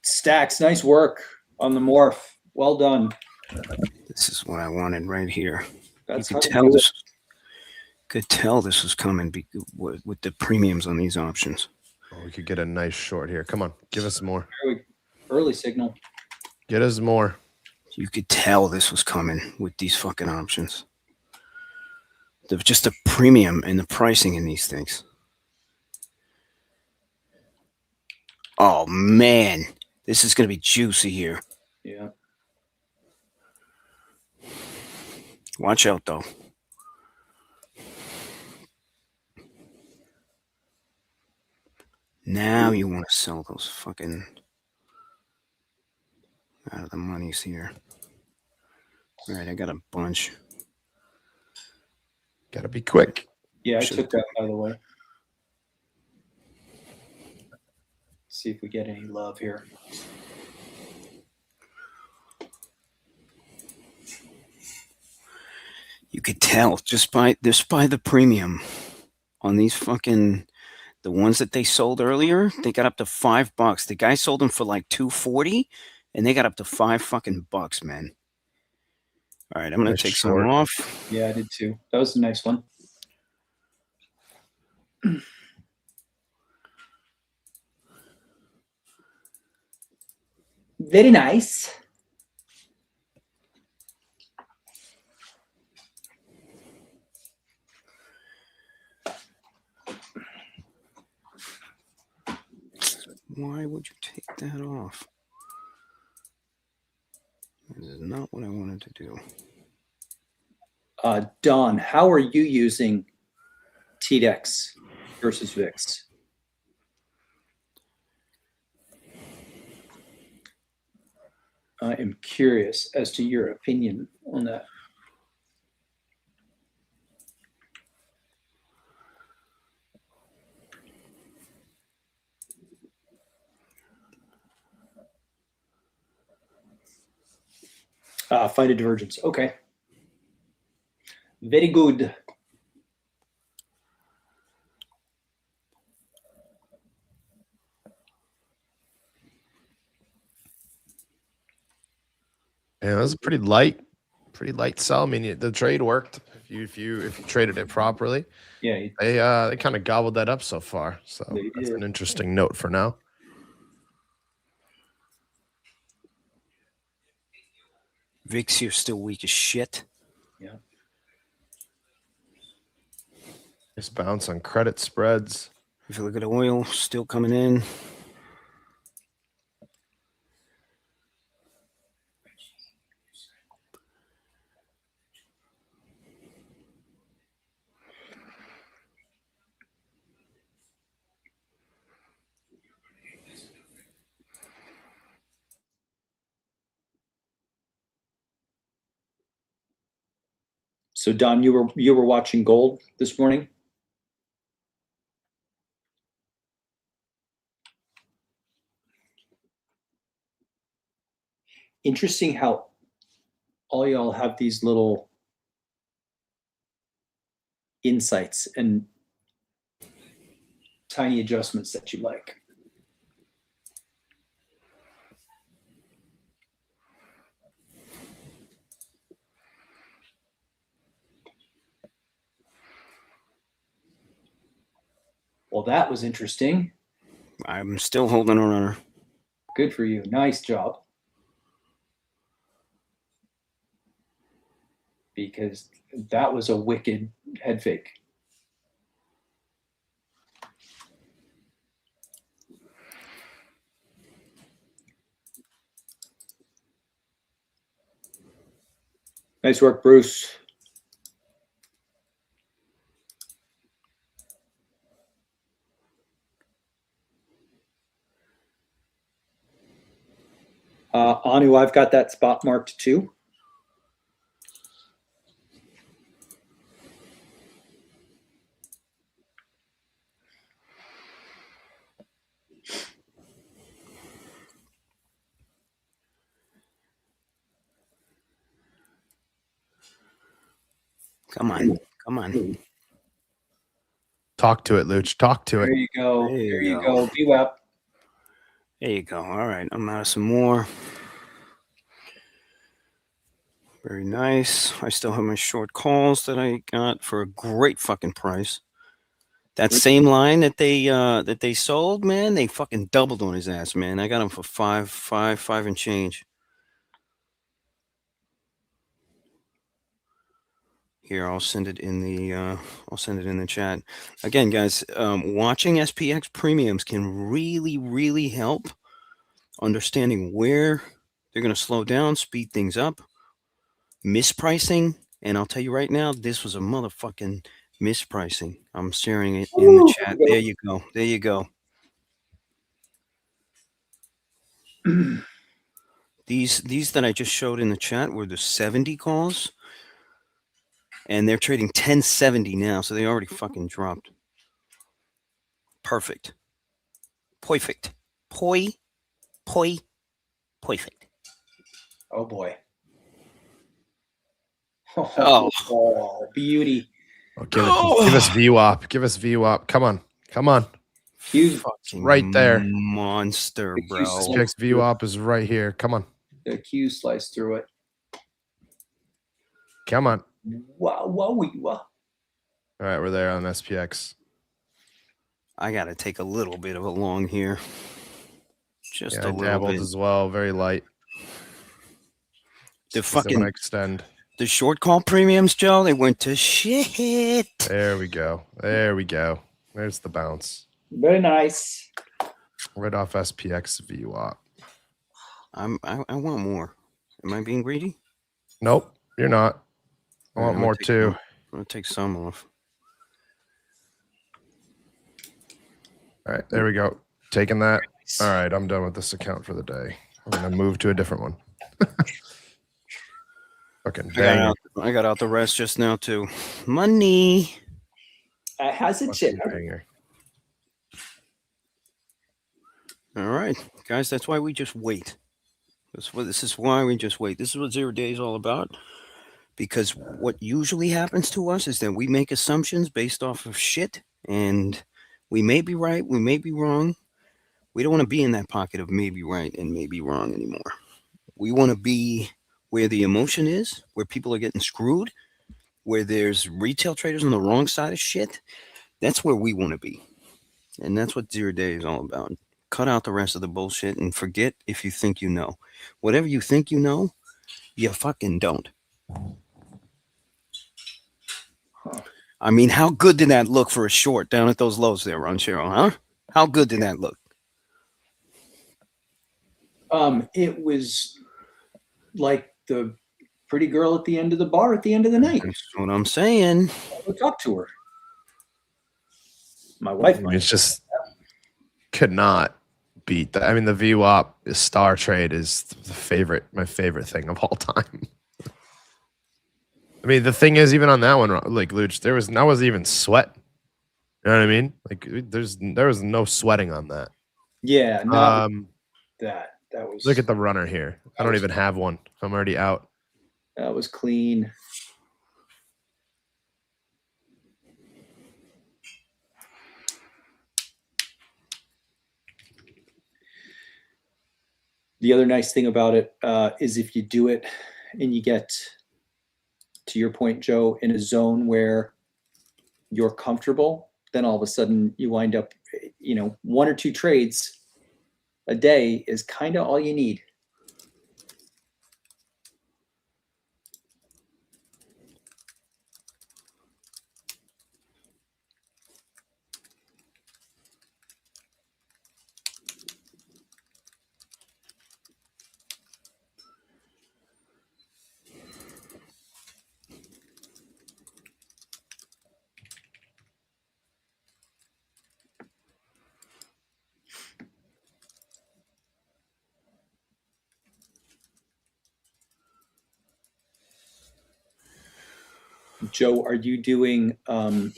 Stacks, nice work on the morph. Well done. This is what I wanted right here. That's You how could to tell do it. this. Could tell this was coming with the premiums on these options. Oh, we could get a nice short here. Come on, give us more. Early signal. Get us more. You could tell this was coming with these fucking options. Just the premium and the pricing in these things. Oh man, this is going to be juicy here. Yeah. Watch out though. Now you want to sell those fucking out of the monies here. All right, I got a bunch. Gotta be quick. Yeah, I took that, by the way. See if we get any love here. You could tell just by the premium on these fucking the ones that they sold earlier. They got up to $5. The guy sold them for like $2.40, and they got up to $5 fucking, man. All right, I'm gonna take some off. Yeah, I did too. That was a nice one. Very nice. Why would you take that off? This is not what I wanted to do. Don, how are you using TDEX versus VIX? I am curious as to your opinion on that. Find a divergence. Okay. Very good. Yeah, that was a pretty light pretty light sell. I mean, the trade worked if you traded it properly. Yeah, They kind of gobbled that up so far. So They that's did. an interesting note for now. VIX here still weak as shit. Yeah. Nice bounce on credit spreads. If you look at oil, still coming in. So Don, you were watching gold this morning? Interesting how all y'all have these little insights and tiny adjustments that you like. Well, that was interesting. I'm still holding a runner. Good for you. Nice job. Because that was a wicked head fake. Nice work, Bruce. Anu, I've got that spot marked too. Come on. Come on. Talk to it, Luch. Talk to There it. you go. There you There you go. go. VWAP. There you go. All right. I'm out of some more. Very nice. I still have my short calls that I got for a great fucking price. That same line that they sold, man, they fucking doubled on his ass, man. I got him for five and change. Here, I'll send it in the chat. Again, guys, watching SPX premiums can really, really help understanding where they're going to slow down, speed things up, mispricing. And I'll tell you right now, this was a motherfucking mispricing. I'm sharing it in the chat. There you go. There you go. These that I just showed in the chat were the 70 calls. And they're trading 1070 now, so they already fucking dropped. Perfect. Perfect. Perfect. Oh boy. Oh. Beauty. Oh, give us VWAP. Give us VWAP. Come on. Come on. Huge. Fucking right there. Monster, bro. SPX VWAP is right here. Come on. The Q slice through it. Come on. Wow. All right, we're there on SPX. I got to take a little bit of a long here. Just a I little dabbled bit. as well. Very light. The Just 'cause I fucking wanna extend. the short call premiums, Joe, they went to shit. There we go. There we go. There's the bounce. Very nice. Right off SPX VWAP. I want more. Am I being greedy? Nope, you're not. I want I'm more too. I'm gonna take some off. All right, there we go. Taking that. All right, I'm done with this account for the day. I'm gonna move to a different one. Fucking banger. I got out the rest just now too. Money. How's it chip? Banger. All right, guys, that's why we just wait. This is why we just wait. This is what Zeroday is all about. Because what usually happens to us is that we make assumptions based off of shit, and we may be right, we may be wrong. We don't want to be in that pocket of maybe right and maybe wrong anymore. We want to be where the emotion is, where people are getting screwed, where there's retail traders on the wrong side of shit. That's where we want to be. And that's what Zeroday is all about. Cut out the rest of the bullshit and forget if you think you know. Whatever you think you know, you fucking don't. Huh. I mean, how good did that look for a short down at those lows there, Ron Cheryl, huh? How good did that look? It was like the pretty girl at the end of the bar at the end of the night. That's what I'm saying. I'll go talk to her. My I wife mean, might. it's just could not beat that. I mean, the VWAP star trade is my favorite thing of all time. I mean, the thing is, even on that one, like Luch, I wasn't even sweat. You know what I mean? Like, there was no sweating on that. Yeah, not that. That was. Look at the runner here. I don't even have one. I'm already out. That was clean. The other nice thing about it is if you do it and you get, to your point, Joe, in a zone where you're comfortable, then all of a sudden you wind up, one or two trades a day is kind of all you need. Joe, are you doing an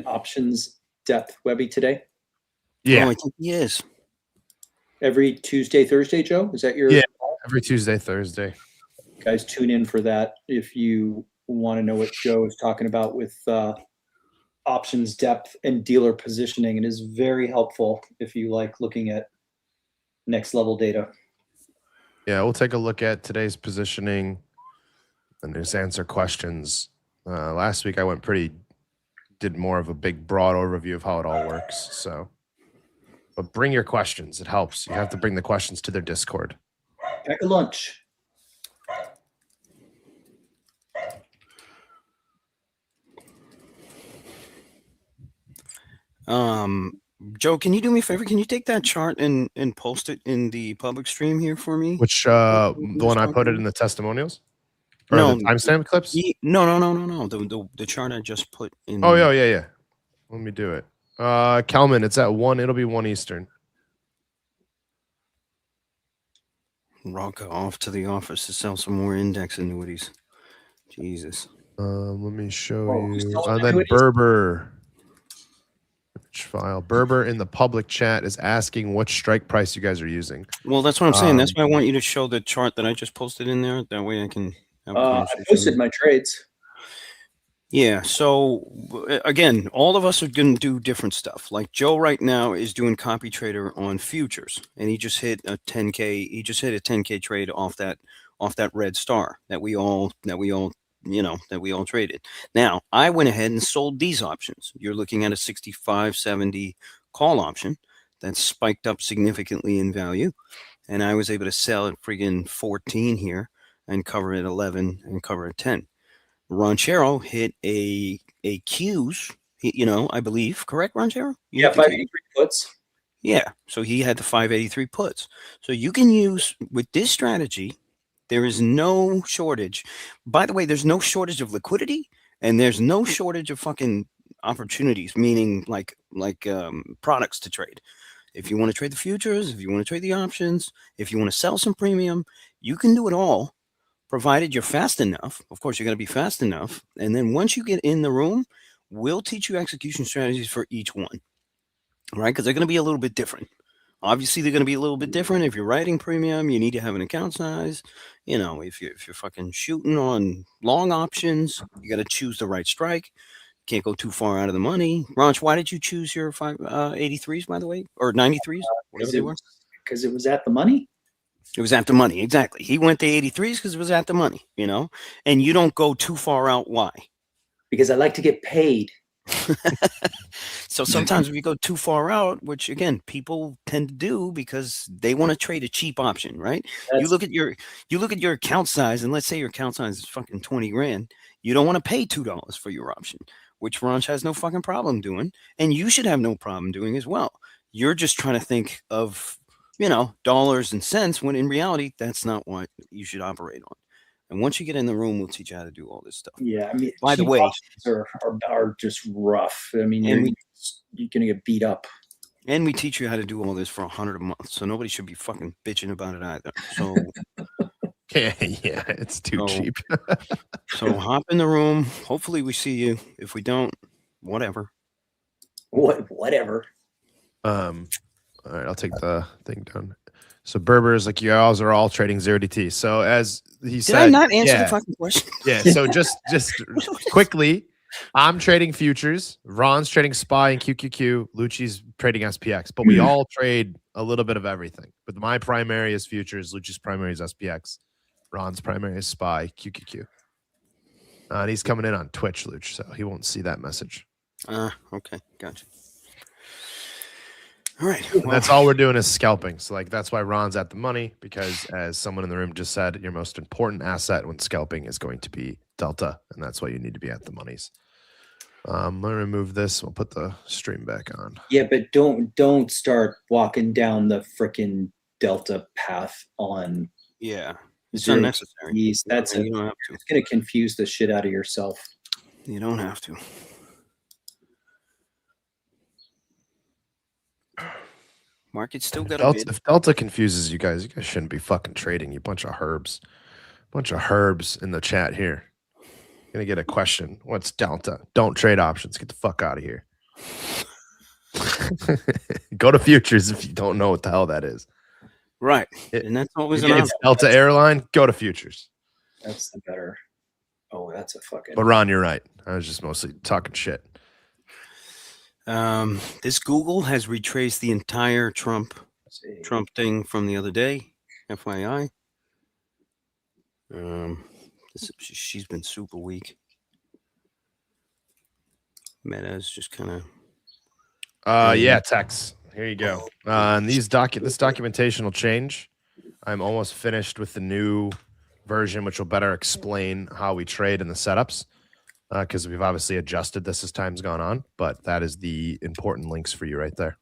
options depth Webby today? Yeah. Oh, I think he is. Every Tuesday, Thursday, Joe? Is that your? Yeah. Every Tuesday, Thursday. Guys, tune in for that if you want to know what Joe is talking about with options depth and dealer positioning. It is very helpful if you like looking at next level data. Yeah, we'll take a look at today's positioning and just answer questions. Last week I did more of a big broad overview of how it all works. So, but bring your questions. It helps. You have to bring the questions to their Discord. Pack a lunch. Joe, can you do me a favor? Can you take that chart and post it in the public stream here for me? Which the one I put it in the testimonials? Or No, the timestamp clips? No. The chart I just put in. Oh yeah. Let me do it. Kelman, it's at 1. It'll be 1 Eastern. Rocca off to the office to sell some more index annuities. Jesus. Let me show you. selling And then annuities? Berber. Which file? Berber in the public chat is asking what strike price you guys are using. Well, that's what I'm saying. That's why I want you to show the chart that I just posted in there. That way I can have a I conversation. posted my trades. Yeah. So again, all of us are going to do different stuff. Like Joe right now is doing copy trader on futures, and he just hit a 10K. He just hit a 10K trade off that red star that we all traded. Now I went ahead and sold these options. You're looking at a 65.70 call option that spiked up significantly in value, and I was able to sell at friggin' 14 here and cover at 11 and cover at 10. Ranchero hit a Q's, I believe, correct, Ranchero? Yeah, 583 puts. Yeah, so he had the 583 puts. So you can use, with this strategy, there is no shortage. By the way, there's no shortage of liquidity, and there's no shortage of fucking opportunities, meaning like products to trade. If you want to trade the futures, if you want to trade the options, if you want to sell some premium, you can do it all, provided you're fast enough. Of course, you're going to be fast enough. And then once you get in the room, we'll teach you execution strategies for each one, right? Because they're going to be a little bit different. Obviously, they're going to be a little bit different. If you're writing premium, you need to have an account size. If you're fucking shooting on long options, you got to choose the right strike. Can't go too far out of the money. Ronch, why did you choose your 583s, by the way, or 93s, whatever they were? Because it was at the money. It was at the money. Exactly. He went to 83s because it was at the money, and you don't go too far out. Why? Because I like to get paid. So sometimes we go too far out, which again, people tend to do because they want to trade a cheap option, right? You look at your account size, and let's say your account size is fucking 20 grand. You don't want to pay $2 for your option, which Ranch has no fucking problem doing, and you should have no problem doing as well. You're just trying to think of, dollars and cents, when in reality, that's not what you should operate on. And once you get in the room, we'll teach you how to do all this stuff. Yeah, I mean, By the cheap way, options are just rough. I mean, you're gonna get beat up. And we teach you how to do all this for $100 a month, so nobody should be fucking bitching about it either. So yeah, it's too cheap. So hop in the room. Hopefully we see you. If we don't, whatever. Whatever. All right, I'll take the thing down. So Berber's like, you guys are all trading Zeroday. So as he said, did I not answer the fucking question? Yeah. So just quickly, I'm trading futures. Ron's trading SPY and QQQ. Lucci's trading SPX. But we all trade a little bit of everything. But my primary is futures. Lucci's primary is SPX. Ron's primary is SPY, QQQ. And he's coming in on Twitch, Luch, so he won't see that message. Okay, gotcha. All right. Well, that's all we're doing is scalping. So that's why Ron's at the money, because as someone in the room just said, your most important asset when scalping is going to be delta, and that's why you need to be at the monies. I'm gonna remove this. We'll put the stream back on. Yeah, but don't start walking down the freaking delta path on. Yeah, it's unnecessary. You don't have to. It's gonna confuse the shit out of yourself. You don't have to. Market's still got a bid. If delta confuses you guys shouldn't be fucking trading. You bunch of herbs. Bunch of herbs in the chat here. Gonna get a question. What's delta? Don't trade options. Get the fuck out of here. Go to futures if you don't know what the hell that is. Right. And that's always an option. Delta Airline, go to futures. That's the better. Oh, that's a fucking. But Ron, you're right. I was just mostly talking shit. This Google has retraced the entire Trump thing from the other day. FYI. She's been super weak. Meta is just kind of. Yeah, Tex. Here you go. And this documentation will change. I'm almost finished with the new version, which will better explain how we trade and the setups. Because we've obviously adjusted this as time's gone on, but that is the important links for you right there.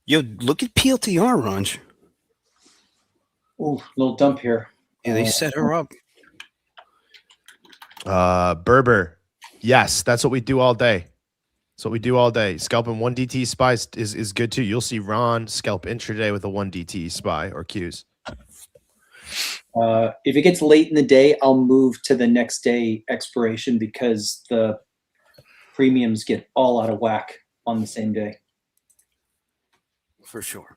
Yo, look at PLTR, Ranj. Oh, little dump here. Yeah, they set her up. Berber. Yes, that's what we do all day. That's what we do all day. Scalping 1 DT SPY is good too. You'll see Ron scalp intraday with a 1 DT SPY or Qs. If it gets late in the day, I'll move to the next day expiration because the premiums get all out of whack on the same day. For sure.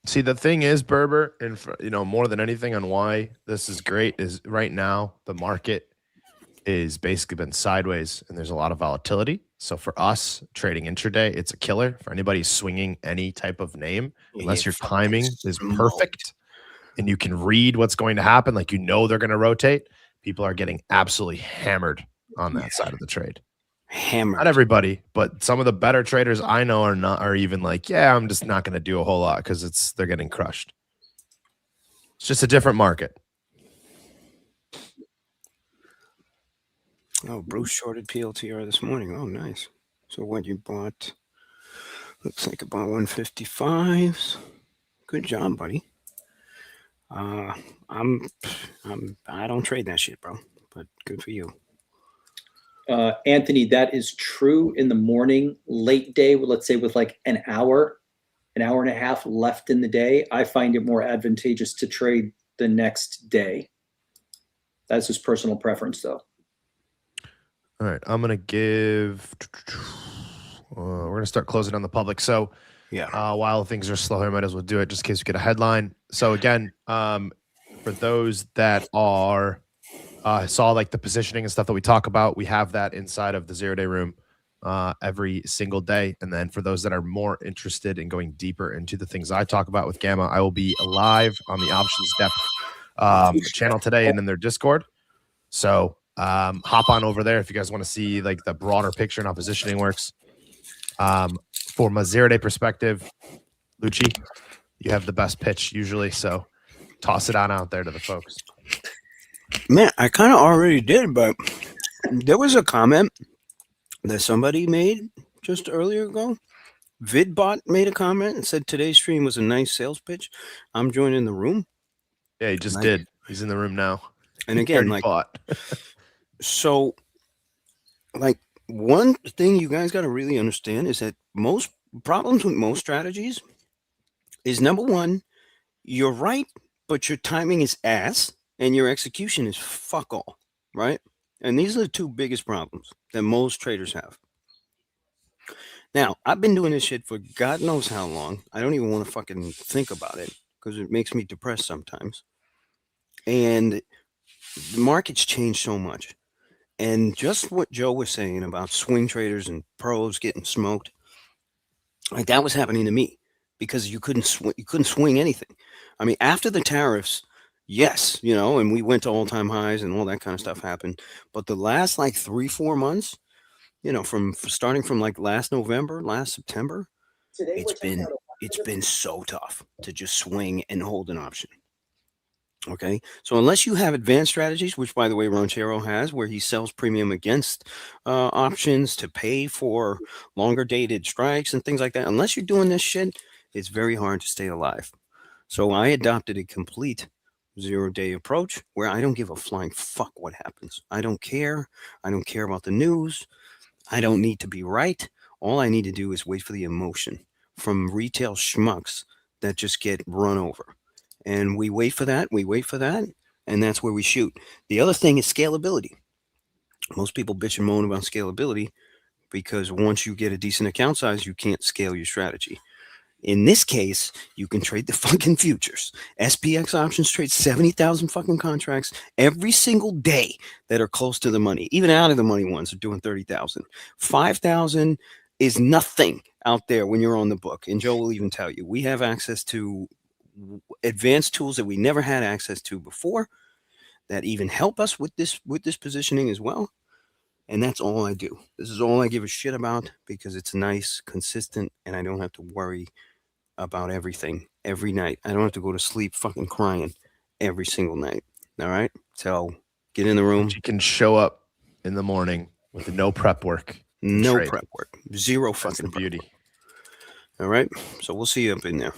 See, the thing is, Berber, and more than anything on why this is great is right now the market is basically been sideways and there's a lot of volatility. So for us trading intraday, it's a killer. For anybody swinging any type of name, unless your timing is perfect and you can read what's going to happen, like they're going to rotate, people are getting absolutely hammered on that side of the trade. Hammered. Not everybody, but some of the better traders I know are even like, yeah, I'm just not going to do a whole lot because they're getting crushed. It's just a different market. Oh, Bruce shorted PLTR this morning. Oh, nice. So what you bought? Looks like about 155s. Good job, buddy. I don't trade that shit, bro. But good for you. Anthony, that is true in the morning, late day, let's say with like an hour and a half left in the day. I find it more advantageous to trade the next day. That's just personal preference, though. All right, I'm gonna give. We're gonna start closing on the public. So, yeah, while things are slow, I might as well do it just in case we get a headline. So again, for those that are I saw like the positioning and stuff that we talk about. We have that inside of the Zero-Day room every single day. And then for those that are more interested in going deeper into the things I talk about with Gamma, I will be live on the Options Depth channel today and in their Discord. So hop on over there if you guys want to see like the broader picture and how positioning works. From a Zero-Day perspective, Lucci, you have the best pitch usually. So toss it on out there to the folks. Man, I kind of already did, but there was a comment that somebody made just earlier ago. VidBot made a comment and said today's stream was a nice sales pitch. I'm joining the room. Yeah, he just did. He's in the room now. And again, like, so, like, one thing you guys got to really understand is that most problems with most strategies is, number one, you're right, but your timing is ass and your execution is fuck all, right? And these are the two biggest problems that most traders have. Now, I've been doing this shit for God knows how long. I don't even want to fucking think about it because it makes me depressed sometimes. And the market's changed so much. And just what Joe was saying about swing traders and pros getting smoked, like that was happening to me because you couldn't swing anything. I mean, after the tariffs, yes, you know, and we went to all-time highs and all that kind of stuff happened. But the last like 3-4 months, you know, from starting from like last November, last September, it's been so tough to just swing and hold an option. Okay, so unless you have advanced strategies, which by the way Ranchero has, where he sells premium against options to pay for longer dated strikes and things like that, unless you're doing this shit, it's very hard to stay alive. So I adopted a complete zero-day approach where I don't give a flying fuck what happens. I don't care. I don't care about the news. I don't need to be right. All I need to do is wait for the emotion from retail schmucks that just get run over. And we wait for that, and that's where we shoot. The other thing is scalability. Most people bitch and moan about scalability because once you get a decent account size, you can't scale your strategy. In this case, you can trade the fucking futures. SPX options trade 70,000 fucking contracts every single day that are close to the money. Even out of the money ones are doing 30,000. 5,000 is nothing out there when you're on the book. And Joe will even tell you, we have access to advanced tools that we never had access to before that even help us with this positioning as well. And that's all I do. This is all I give a shit about because it's nice, consistent, and I don't have to worry about everything every night. I don't have to go to sleep fucking crying every single night. All right? So get in the room. You can show up in the morning with no prep work. No prep work. Zero That's fucking the beauty. Prep work. All right? So we'll see you up in there.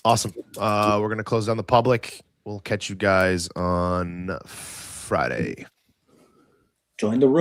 Awesome. We're going to close down the public. We'll catch you guys on Friday. Join the room.